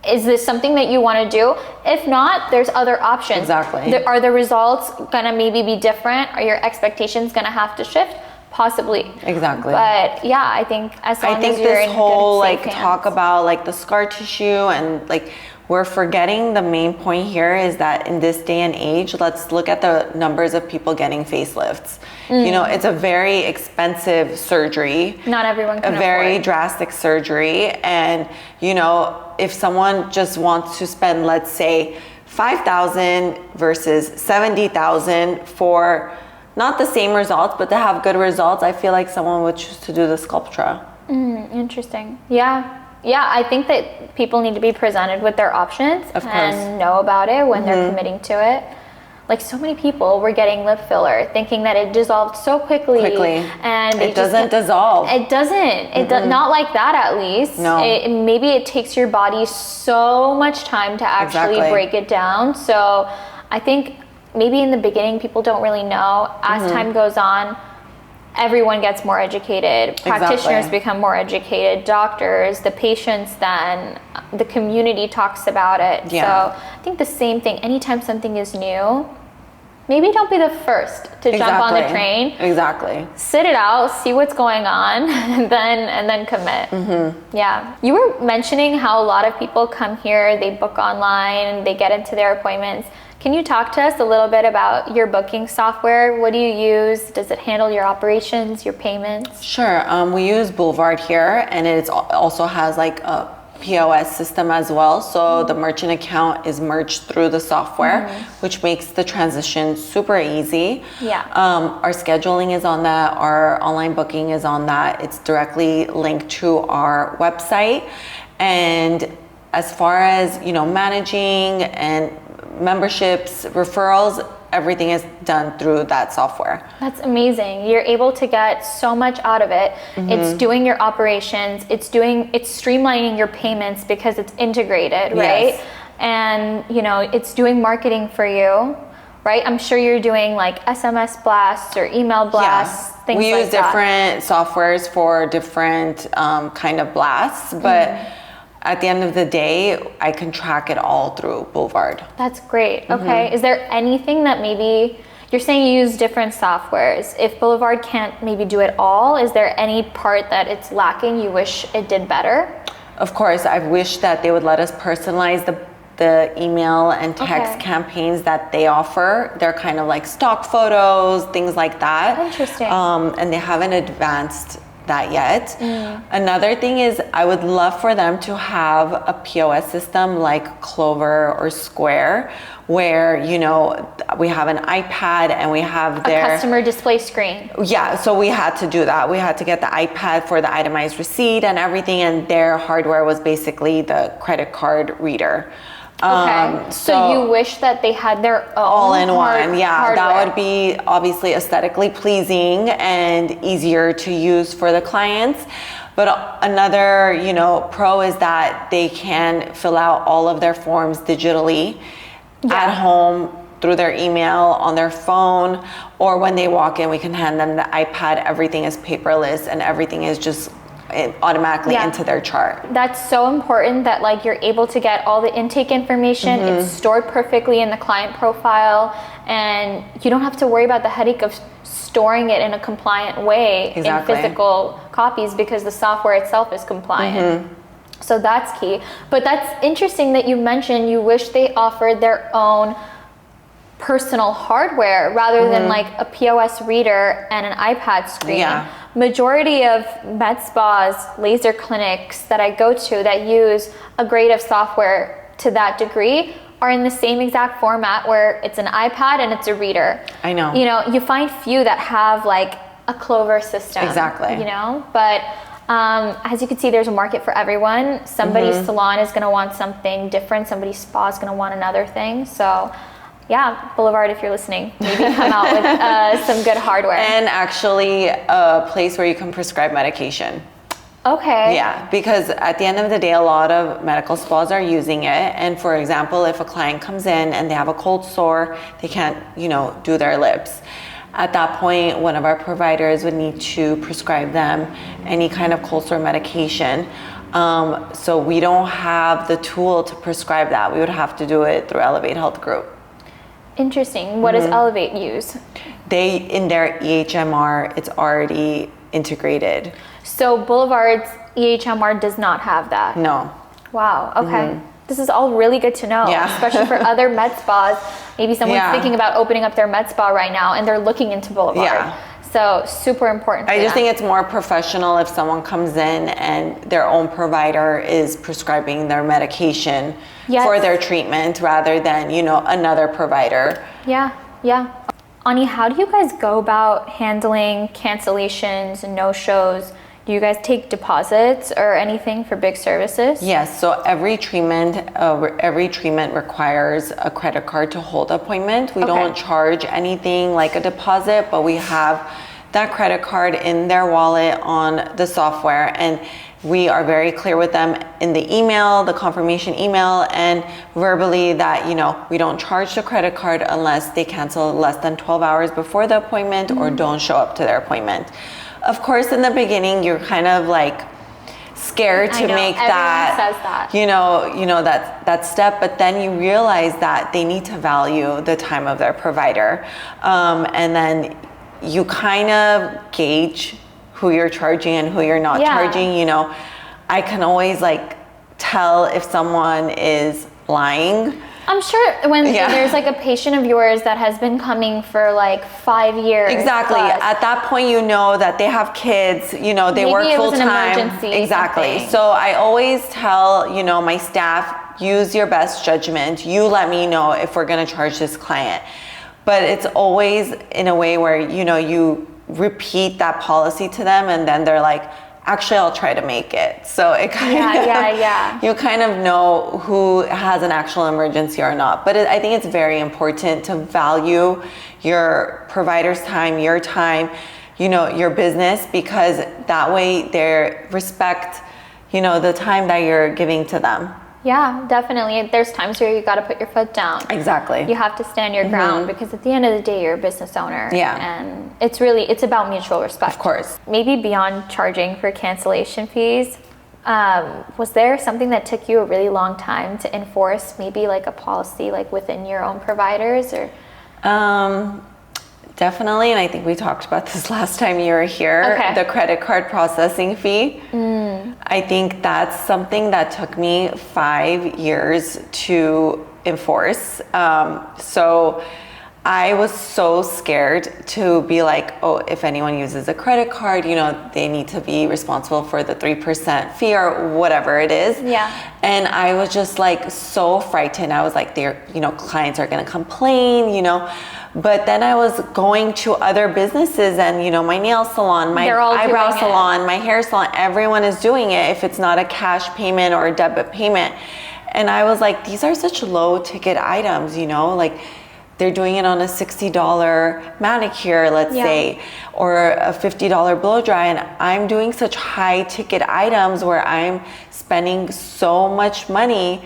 Is this something that you want to do? If not, there's other options. Exactly. Are the results going to maybe be different? Are your expectations going to have to shift? Possibly. Exactly. But yeah, I think as long as you're in this whole good, safe hands. talk about the scar tissue and we're forgetting the main point here is that in this day and age, let's look at the numbers of people getting facelifts. It's a very expensive surgery. Not everyone can afford. A very afford. drastic surgery. And, if someone just wants to spend, let's say, $5,000 versus $70,000 for not the same results, but to have good results, I feel like someone would choose to do the Sculptra. Interesting. Yeah, I think that people need to be presented with their options and know about it when they're committing to it. So many people were getting lip filler thinking that it dissolved so quickly. And it doesn't dissolve. It doesn't. Not like that, at least. No. Maybe it takes your body so much time to actually break it down. So I think maybe in the beginning people don't really know. As time goes on, everyone gets more educated. Practitioners become more educated. Doctors, the patients, then the community talks about it. Yeah. So I think the same thing. Anytime something is new, maybe don't be the first to jump on the train. Exactly. Sit it out, see what's going on, and then commit. Yeah. You were mentioning how a lot of people come here, they book online, they get into their appointments. Can you talk to us a little bit about your booking software? What do you use? Does it handle your operations, your payments? Sure. We use Boulevard here, and it also has a POS system as well. So the merchant account is merged through the software, which makes the transition super easy. Yeah. Our scheduling is on that. Our online booking is on that. It's directly linked to our website. And as far as, managing and memberships, referrals, everything is done through that software. That's amazing. You're able to get so much out of it. It's doing your operations, it's streamlining your payments because it's integrated, right? Yes. And it's doing marketing for you, right? I'm sure you're doing SMS blasts or email blasts, things like that. We use different softwares for different kind of blasts, but at the end of the day, I can track it all through Boulevard. That's great. Okay. Is there anything that maybe you're saying you use different softwares? If Boulevard can't maybe do it all, is there any part that it's lacking you wish it did better? Of course, I wish that they would let us personalize the email and text campaigns that they offer. They're kind of stock photos, things like that. Interesting. And they haven't advanced that yet. Another thing is I would love for them to have a POS system like Clover or Square, where we have an iPad and we have their customer display screen. Yeah, so we had to do that. We had to get the iPad for the itemized receipt and everything, and their hardware was basically the credit card reader. Okay, so you wish that they had their own all-in-one. Yeah, hardware. that would be obviously aesthetically pleasing and easier to use for the clients. But another, pro is that they can fill out all of their forms digitally at home through their email, on their phone, or when they walk in, we can hand them the iPad. Everything is paperless and everything is just automatically into their chart. That's so important that you're able to get all the intake information. It's stored perfectly in the client profile, and you don't have to worry about the headache of storing it in a compliant way in physical copies because the software itself is compliant. So that's key. But that's interesting that you mentioned you wish they offered their own personal hardware rather than like a POS reader and an iPad screen. Yeah. Majority of med spas, laser clinics that I go to that use a grade of software to that degree are in the same exact format where it's an iPad and it's a reader. I know. You know, you find few that have like a Clover system. Exactly. You know, but as you can see, there's a market for everyone. Somebody's salon is going to want something different. Somebody's spa is going to want another thing. So yeah, Boulevard, if you're listening, maybe come out with some good hardware. And actually a place where you can prescribe medication. Okay. Yeah, because at the end of the day, a lot of medical spas are using it. And for example, if a client comes in and they have a cold sore, they can't, you know, do their lips. At that point, one of our providers would need to prescribe them any kind of cold sore medication. So we don't have the tool to prescribe that. We would have to do it through Elevate Health Group. Interesting. What does Elevate use? They, in their EHMR, it's already integrated. So Boulevard's EHMR does not have that. No. Wow. Okay. This is all really good to know, especially for other med spas. Maybe someone's thinking about opening up their med spa right now and they're looking into Boulevard. Yeah. So super important. I just think it's more professional if someone comes in and their own provider is prescribing their medication for their treatment rather than, you know, another provider. Yeah, yeah. Ani, how do you guys go about handling cancellations and no-shows? Do you guys take deposits or anything for big services? Yes, so every treatment requires a credit card to hold appointment. We don't charge anything like a deposit, but we have that credit card in their wallet on the software, and we are very clear with them in the email, the confirmation email, and verbally that, you know, we don't charge the credit card unless they cancel less than 12 hours before the appointment or don't show up to their appointment. Of course, in the beginning, you're kind of like scared to make that, you know, that step, but then you realize that they need to value the time of their provider. And then you kind of gauge who you're charging and who you're not charging. You know, I can always like tell if someone is lying. I'm sure when there's like a patient of yours that has been coming for like 5 years. Exactly. Plus. At that point, you know that they have kids, you know, they work full time. Exactly. Something. So I always tell, you know, my staff, use your best judgment. You let me know if we're going to charge this client. But it's always in a way where, you know, you repeat that policy to them and then they're like, actually, I'll try to make it. So it kind of, you kind of know who has an actual emergency or not. But I think it's very important to value your provider's time, you know, your business, because that way they respect, you know, the time that you're giving to them. Yeah, definitely. There's times where you got to put your foot down. Exactly. You have to stand your ground because at the end of the day, you're a business owner. Yeah. And it's about mutual respect. Of course. Maybe beyond charging for cancellation fees, was there something that took you a really long time to enforce, maybe like a policy like within your own providers or? Definitely, and I think we talked about this last time you were here, the credit card processing fee. I think that's something that took me 5 years to enforce. So I was so scared to be like, oh, if anyone uses a credit card, you know, they need to be responsible for the 3% fee or whatever it is. Yeah. And I was just like so frightened. I was like, you know, clients are going to complain, you know. But then I was going to other businesses and, you know, my nail salon, my eyebrow salon, my hair salon, everyone is doing it if it's not a cash payment or a debit payment. And I was like, these are such low ticket items, you know, like they're doing it on a $60 manicure, let's say, or a $50 blow dry. And I'm doing such high ticket items where I'm spending so much money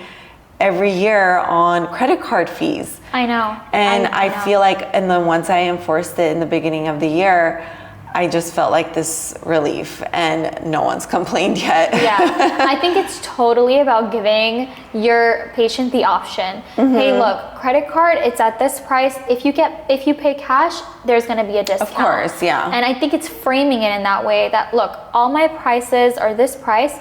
every year on credit card fees. I know. And I feel like, and then once I enforced it in the beginning of the year, I just felt like this relief and no one's complained yet. Yeah, I think it's totally about giving your patient the option. Hey, look, credit card, it's at this price. If you pay cash, there's gonna be a discount. Of course, yeah. And I think it's framing it in that way that, look, all my prices are this price.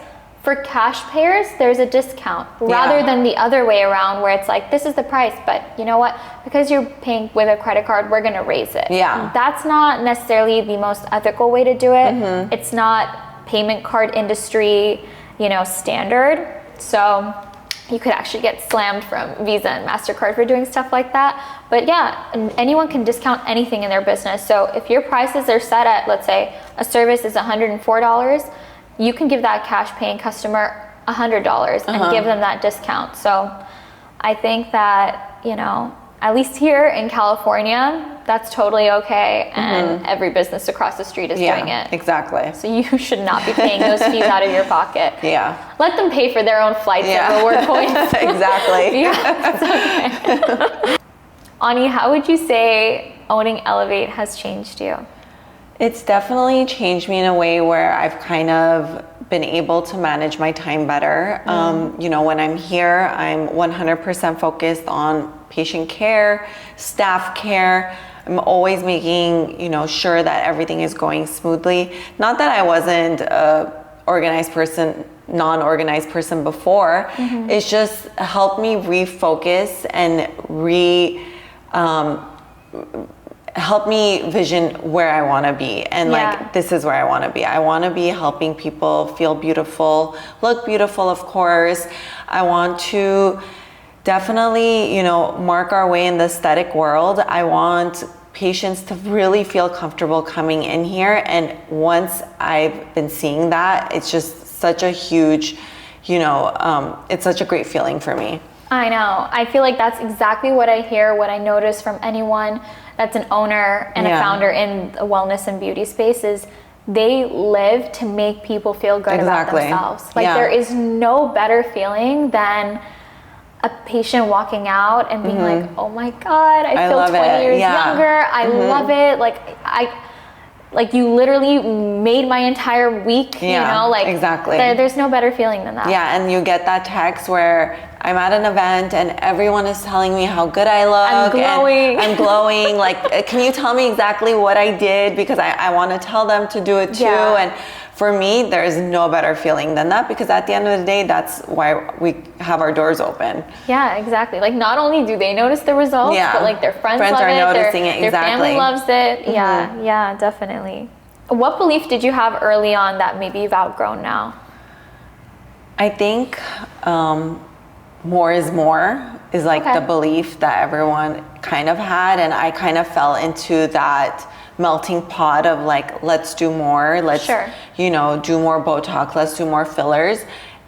for cash payers, there's a discount rather than the other way around where it's like, this is the price, but you know what? Because you're paying with a credit card, we're going to raise it. Yeah. That's not necessarily the most ethical way to do it. It's not payment card industry, standard. So you could actually get slammed from Visa and MasterCard for doing stuff like that. But yeah, anyone can discount anything in their business. So if your prices are set at, let's say, a service is $104, you can give that cash paying customer $100 and give them that discount. So I think that, at least here in California, that's totally okay. And every business across the street is doing it. Exactly. So you should not be paying those fees out of your pocket. Yeah. Let them pay for their own flights and reward points. Exactly. That's okay. Ani, how would you say owning Elevate has changed you? It's definitely changed me in a way where I've kind of been able to manage my time better. When I'm here, I'm 100% focused on patient care, staff care. I'm always making, sure that everything is going smoothly. Not that I wasn't a organized person, non-organized person before. It's just helped me refocus and help me vision where I want to be. And this is where I want to be. I want to be helping people feel beautiful, look beautiful, of course. I want to definitely, mark our way in the aesthetic world. I want patients to really feel comfortable coming in here. And once I've been seeing that, it's just such a huge, it's such a great feeling for me. I know. I feel like that's exactly what I hear, what I notice from anyone that's an owner and a founder in the wellness and beauty space is they live to make people feel good about themselves. Like there is no better feeling than a patient walking out and being like, oh my God, I feel 20 years younger. I love it. Like you literally made my entire week, exactly. There's no better feeling than that. Yeah, and you get that text where I'm at an event and everyone is telling me how good I look. I'm glowing. Like, can you tell me exactly what I did? Because I want to tell them to do it too. And for me, there's no better feeling than that, because at the end of the day, that's why we have our doors open. Yeah, exactly. Like not only do they notice the results, but like their friends love are it, noticing it. Their family loves it. Yeah, definitely. What belief did you have early on that maybe you've outgrown now? I think more is more is like the belief that everyone kind of had, and I kind of fell into that melting pot of like, let's do more, let's do more Botox, let's do more fillers,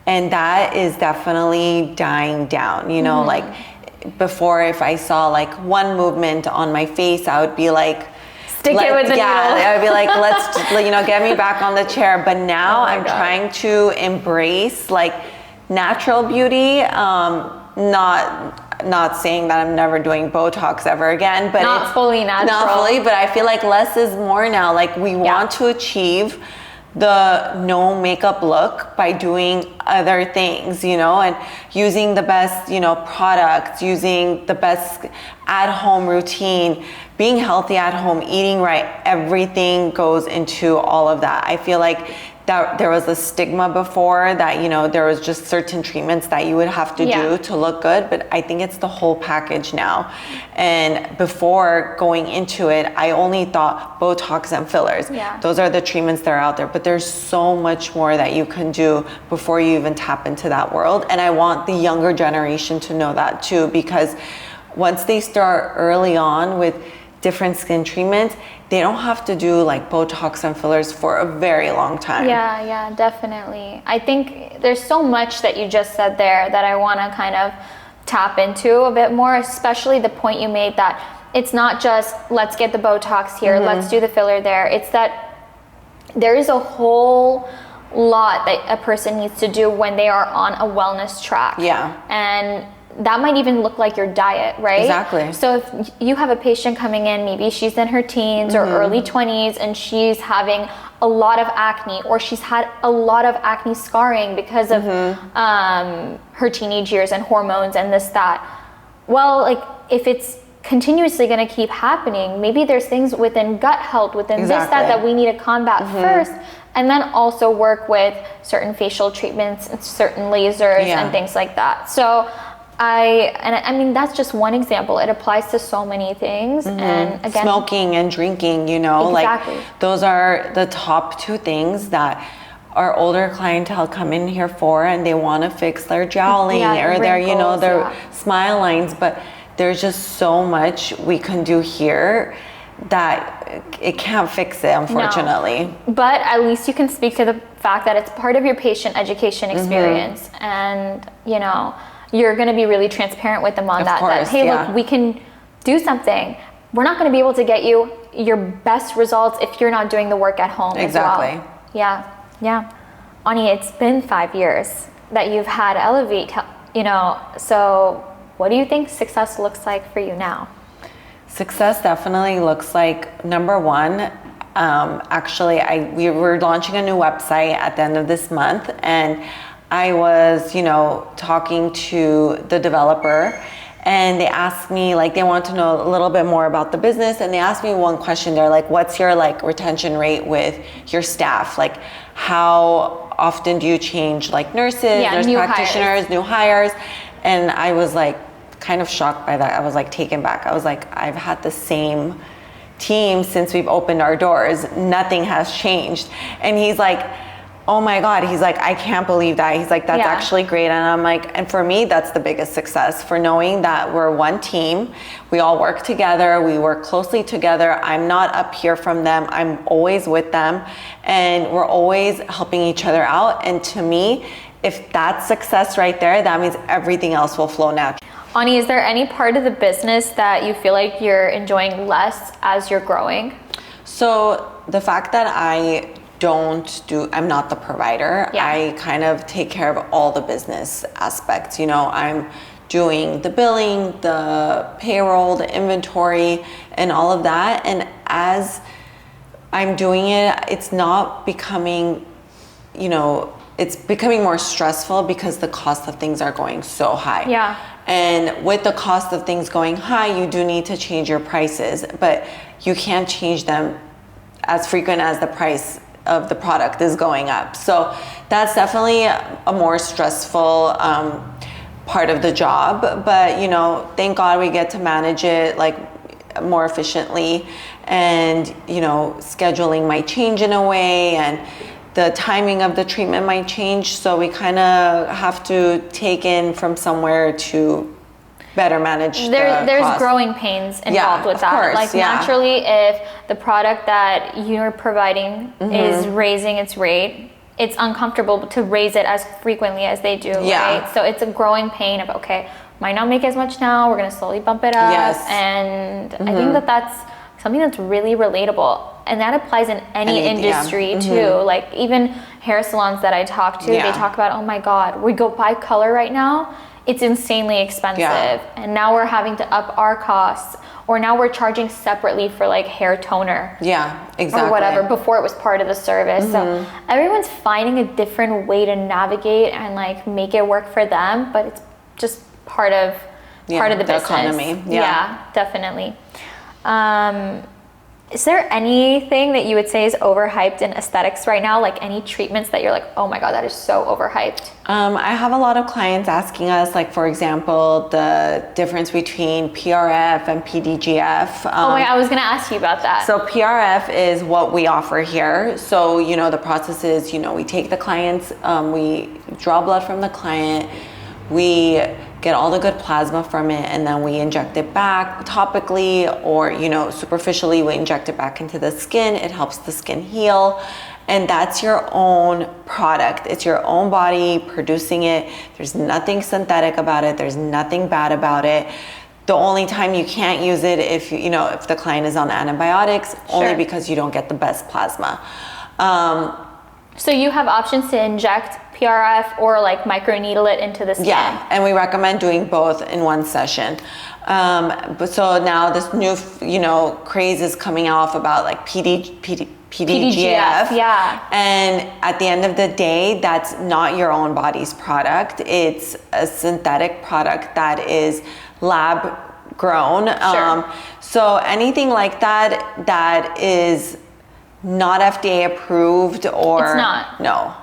and that is definitely dying down. Like before, if I saw like one movement on my face, I would be like, stick it with the needle. I would be like, let's get me back on the chair. But now I'm trying to embrace like natural beauty, not saying that I'm never doing Botox ever again, but not fully natural. Not fully, but I feel like less is more now. Like we want to achieve the no makeup look by doing other things, and using the best, products, using the best at home routine, being healthy at home, eating right. Everything goes into all of that. I feel like that there was a stigma before that, there was just certain treatments that you would have to do to look good, but I think it's the whole package now. And before going into it, I only thought Botox and fillers. Those are the treatments that are out there, but there's so much more that you can do before you even tap into that world. And I want the younger generation to know that too, because once they start early on with different skin treatments, they don't have to do like Botox and fillers for a very long time. Yeah, definitely. I think there's so much that you just said there that I want to kind of tap into a bit more, especially the point you made that it's not just let's get the Botox here, let's do the filler there. It's that there is a whole lot that a person needs to do when they are on a wellness track. And that might even look like your diet, right? Exactly. So if you have a patient coming in, maybe she's in her teens or early 20s and she's having a lot of acne, or she's had a lot of acne scarring because of her teenage years and hormones and this, that. Well, like if it's continuously going to keep happening. Maybe there's things within gut health, within that we need to combat first, and then also work with certain facial treatments and certain lasers and things like that. So I mean, that's just one example. It applies to so many things. And again, smoking and drinking, like those are the top two things that our older clientele come in here for, and they want to fix their jowling or wrinkles, their smile lines. But there's just so much we can do here that it can't fix it, unfortunately. No. But at least you can speak to the fact that it's part of your patient education experience, and you're going to be really transparent with them on that hey, look, we can do something. We're not going to be able to get you your best results if you're not doing the work at home as well. Yeah. Ani, it's been 5 years that you've had Elevate, so what do you think success looks like for you now? Success definitely looks like, number one, actually, we were launching a new website at the end of this month, and I was, talking to the developer, and they asked me, they want to know a little bit more about the business, and they asked me one question. They're like, what's your retention rate with your staff? How often do you change nurses, nurse practitioners, new hires? And I was kind of shocked by that. I was taken back. I was I've had the same team since we've opened our doors. Nothing has changed. And he's like, oh my God. He's like, I can't believe that. He's like, that's actually great. And I'm like, and for me, that's the biggest success, for knowing that we're one team. We all work together. We work closely together. I'm not up here from them. I'm always with them. And we're always helping each other out. And to me, if that's success right there, that means everything else will flow naturally. Ani, is there any part of the business that you feel like you're enjoying less as you're growing? So the fact that I'm not the provider. I kind of take care of all the business aspects. I'm doing the billing, the payroll, the inventory, and all of that. And as I'm doing it, it's not becoming, it's becoming more stressful because the cost of things are going so high. Yeah. And with the cost of things going high, you do need to change your prices, but you can't change them as frequent as the price of the product is going up. So that's definitely a more stressful part of the job. But, thank God we get to manage it more efficiently, and, scheduling might change in a way, and the timing of the treatment might change. So we kind of have to take in from somewhere to better manage there's cost. Growing pains involved with that. Course, naturally, if the product that you're providing is raising its rate, it's uncomfortable to raise it as frequently as they do, right? So it's a growing pain of, okay, might not make as much now, we're going to slowly bump it up. And I think that's something that's really relatable, and that applies in any industry too. Even hair salons that I talk to, they talk about, oh my God, we go buy color right now, it's insanely expensive, and now we're having to up our costs, or now we're charging separately for hair toner, or whatever. Before it was part of the service. So everyone's finding a different way to navigate and make it work for them, but it's just part of the business economy. Definitely. Is there anything that you would say is overhyped in aesthetics right now? Any treatments that you're like, oh my God, that is so overhyped? I have a lot of clients asking us, for example, the difference between PRF and PDGF. I was going to ask you about that. So PRF is what we offer here. So, the process is, we take the clients, we draw blood from the client, we get all the good plasma from it, and then we inject it back topically, or superficially. We inject it back into the skin. It helps the skin heal, and that's your own product. It's your own body producing it. There's nothing synthetic about it. There's nothing bad about it. The only time you can't use it if the client is on antibiotics, only because you don't get the best plasma. So you have options to inject PRF or microneedle it into the skin. Yeah, and we recommend doing both in one session. But so now this new, craze is coming off about PDGF. Yeah. And at the end of the day, that's not your own body's product. It's a synthetic product that is lab grown. So anything like that is not FDA approved, or it's not. No.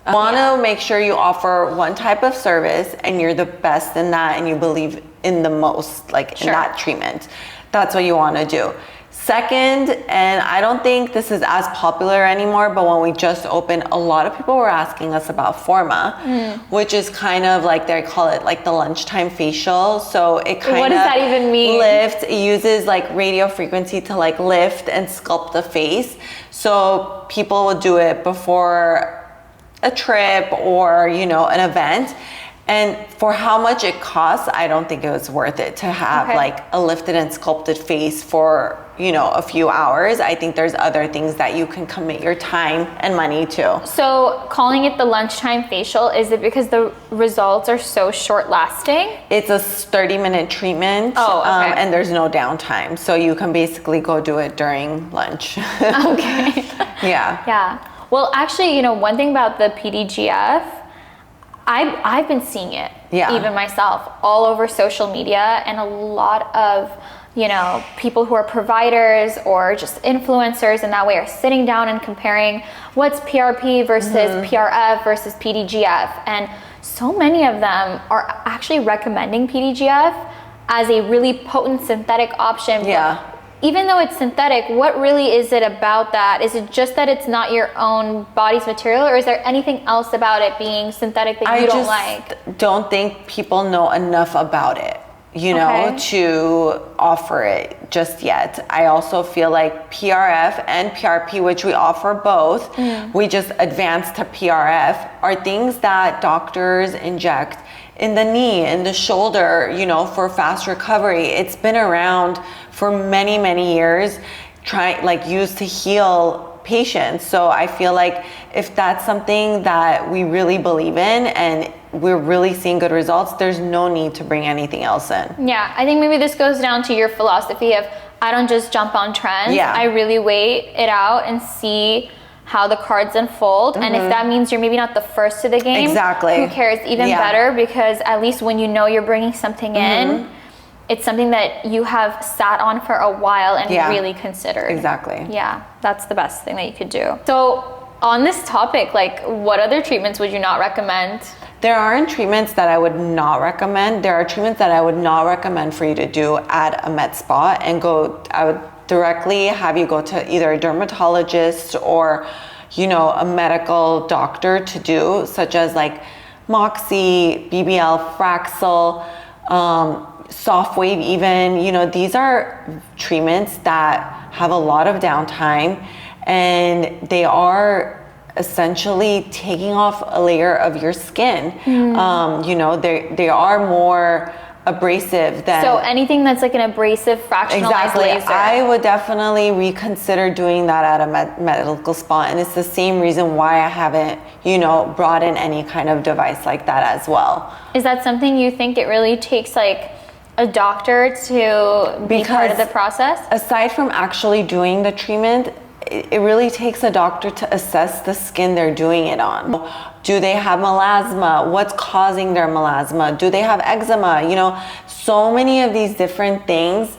I want to make sure you offer one type of service and you're the best in that, and you believe in the most, like in that treatment. That's what you want to do. Second, and I don't think this is as popular anymore, but when we just opened, a lot of people were asking us about Forma, which is kind of like, they call it like the lunchtime facial. So it kind of, what does that even mean? It uses like radio frequency to like lift and sculpt the face. So people will do it before a trip or, you know, an event. And for how much it costs, I don't think it was worth it to have like a lifted and sculpted face for, you know, a few hours. I think there's other things that you can commit your time and money to. So calling it the lunchtime facial, is it because the results are so short lasting? It's a 30-minute treatment. And there's no downtime. So you can basically go do it during lunch. Yeah. Well, actually, you know, one thing about the PDGF, I've been seeing it, even myself, all over social media, and a lot of, you know, people who are providers or just influencers in that way are sitting down and comparing what's PRP versus PRF versus PDGF. And so many of them are actually recommending PDGF as a really potent synthetic option. But even though it's synthetic, what really is it about that? Is it just that it's not your own body's material, or is there anything else about it being synthetic that you don't like? I don't think people know enough about it, you know, to offer it just yet. I also feel like PRF and PRP, which we offer both, we just advanced to PRF, are things that doctors inject in the knee, in the shoulder, you know, for fast recovery. It's been around for many, many years, used to heal patients. So I feel like if that's something that we really believe in and we're really seeing good results, there's no need to bring anything else in. Yeah, I think maybe this goes down to your philosophy of, I don't just jump on trends. I really wait it out and see how the cards unfold. And if that means you're maybe not the first to the game, who cares? Even better, because at least when you know you're bringing something in, it's something that you have sat on for a while and really considered. Yeah, that's the best thing that you could do. So on this topic, like, what other treatments would you not recommend? There aren't treatments that I would not recommend. There are treatments that I would not recommend for you to do at a med spa, and I would directly have you go to either a dermatologist or, you know, a medical doctor to do, such as like Moxie, BBL, Fraxel, soft wave even. You know, these are treatments that have a lot of downtime, and they are essentially taking off a layer of your skin. You know, they are more abrasive than... So anything that's like an abrasive fractionalized laser. I would definitely reconsider doing that at a medical spa, and it's the same reason why I haven't, you know, brought in any kind of device like that as well. Is that something you think it really takes like a doctor to be part of the process? Aside from actually doing the treatment, it really takes a doctor to assess the skin they're doing it on. Do they have melasma? What's causing their melasma? Do they have eczema? You know, so many of these different things,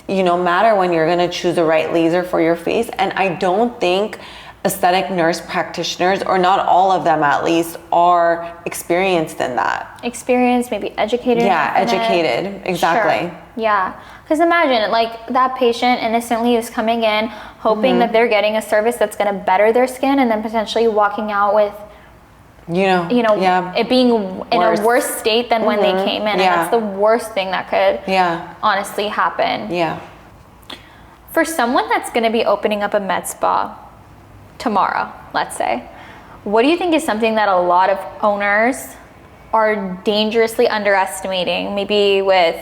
you know, matter when you're gonna choose the right laser for your face. And I don't think aesthetic nurse practitioners, or not all of them at least, are experienced in that. Experienced, maybe educated. Yeah, educated, exactly. Sure. Yeah, because imagine like that patient innocently is coming in hoping that they're getting a service that's going to better their skin, and then potentially walking out with, it being in a worse state than when they came in. And that's the worst thing that could honestly happen. Yeah. For someone that's going to be opening up a med spa tomorrow, let's say, what do you think is something that a lot of owners are dangerously underestimating, maybe with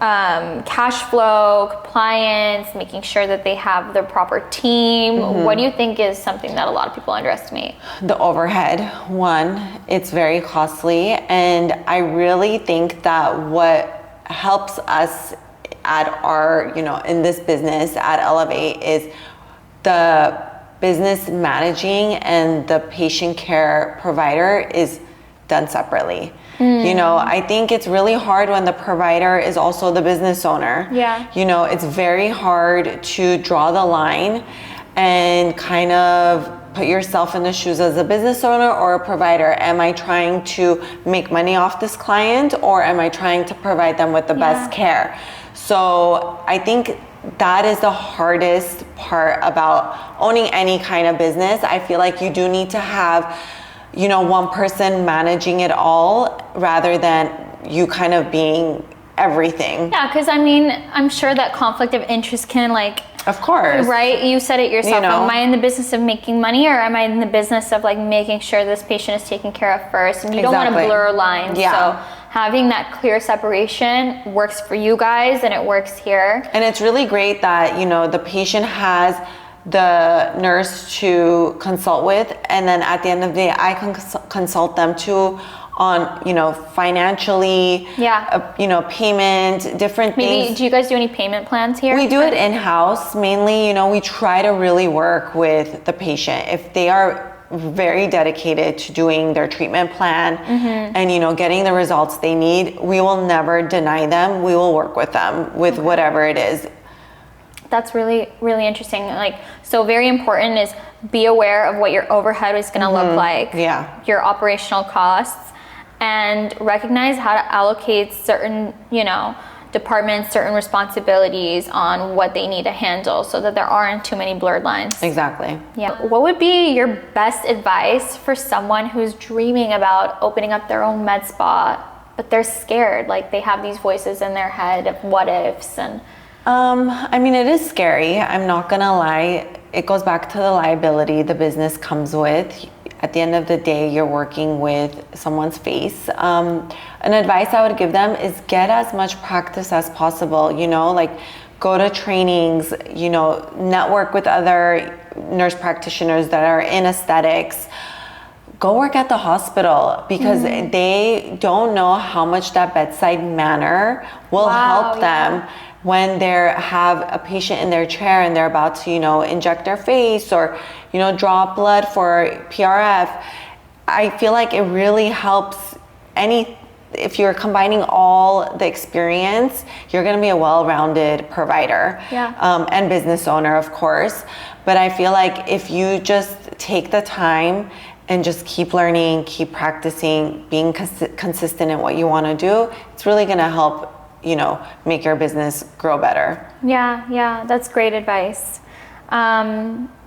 cash flow, compliance, making sure that they have the proper team? What do you think is something that a lot of people underestimate? The overhead. One, it's very costly, and I really think that what helps us at our, in this business at Elevate is the business managing and the patient care provider is done separately. You know, I think it's really hard when the provider is also the business owner. Yeah. You know, it's very hard to draw the line and kind of put yourself in the shoes as a business owner or a provider. Am I trying to make money off this client, or am I trying to provide them with the best care? So I think that is the hardest part about owning any kind of business. I feel like you do need to have, you know, one person managing it all rather than you kind of being everything. Yeah, because I mean, I'm sure that conflict of interest can, like, of course, right? You said it yourself. You know, am I in the business of making money, or am I in the business of like making sure this patient is taken care of first? And you don't want to blur lines. Yeah. So having that clear separation works for you guys, and it works here. And it's really great that, you know, the patient has the nurse to consult with, and then at the end of the day, I can consult them too on, you know, financially, you know, payment, different things. Do you guys do any payment plans here? We do it in-house mainly. You know, we try to really work with the patient. If they are very dedicated to doing their treatment plan and, you know, getting the results they need, we will never deny them. We will work with them with whatever it is. That's really, really interesting. Like, so very important is be aware of what your overhead is going to look like, your operational costs, and recognize how to allocate certain, you know, departments, certain responsibilities on what they need to handle so that there aren't too many blurred lines. Exactly. Yeah. What would be your best advice for someone who's dreaming about opening up their own med spa, but they're scared? Like, they have these voices in their head of what ifs and... I mean, it is scary. I'm not gonna lie. It goes back to the liability the business comes with. At the end of the day, you're working with someone's face. An advice I would give them is get as much practice as possible. You know, like go to trainings, you know, network with other nurse practitioners that are in aesthetics. Go work at the hospital, because they don't know how much that bedside manner will help them when they have a patient in their chair and they're about to, you know, inject their face or, you know, draw blood for PRF. I feel like it really helps if you're combining all the experience, you're going to be a well-rounded provider and business owner, of course. But I feel like if you just take the time and just keep learning, keep practicing, being consistent in what you want to do, it's really going to help, you know, make your business grow better. Yeah, that's great advice.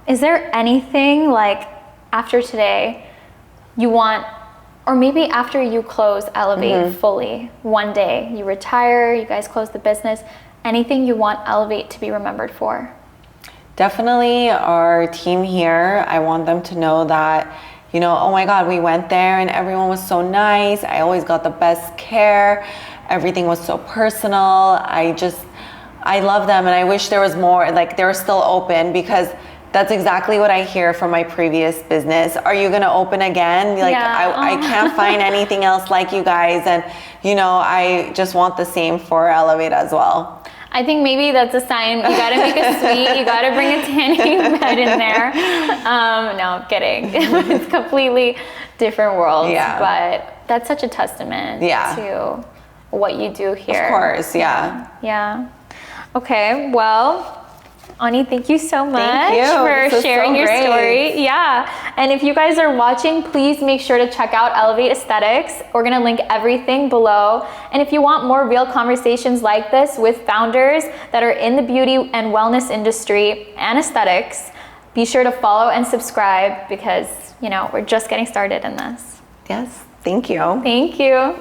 Is there anything, like, after today you want, or maybe after you close Elevate fully, one day you retire, you guys close the business, anything you want Elevate to be remembered for? Definitely our team here. I want them to know that, you know, oh my God, we went there and everyone was so nice. I always got the best care. Everything was so personal. I love them, and I wish there was more, like they were still open, because that's exactly what I hear from my previous business. Are you gonna open again? Like, I can't find anything else like you guys, and you know, I just want the same for Elevate as well. I think maybe that's a sign. You gotta make a suite, you gotta bring a tanning bed in there. No, I'm kidding. It's completely different worlds, but that's such a testament to what you do here. Of course, Yeah. Okay, well, Ani, thank you so much for sharing your story. Yeah, and if you guys are watching, please make sure to check out Elevate Aesthetics. We're gonna link everything below. And if you want more real conversations like this with founders that are in the beauty and wellness industry and aesthetics, be sure to follow and subscribe, because, you know, we're just getting started in this. Yes, thank you. Thank you.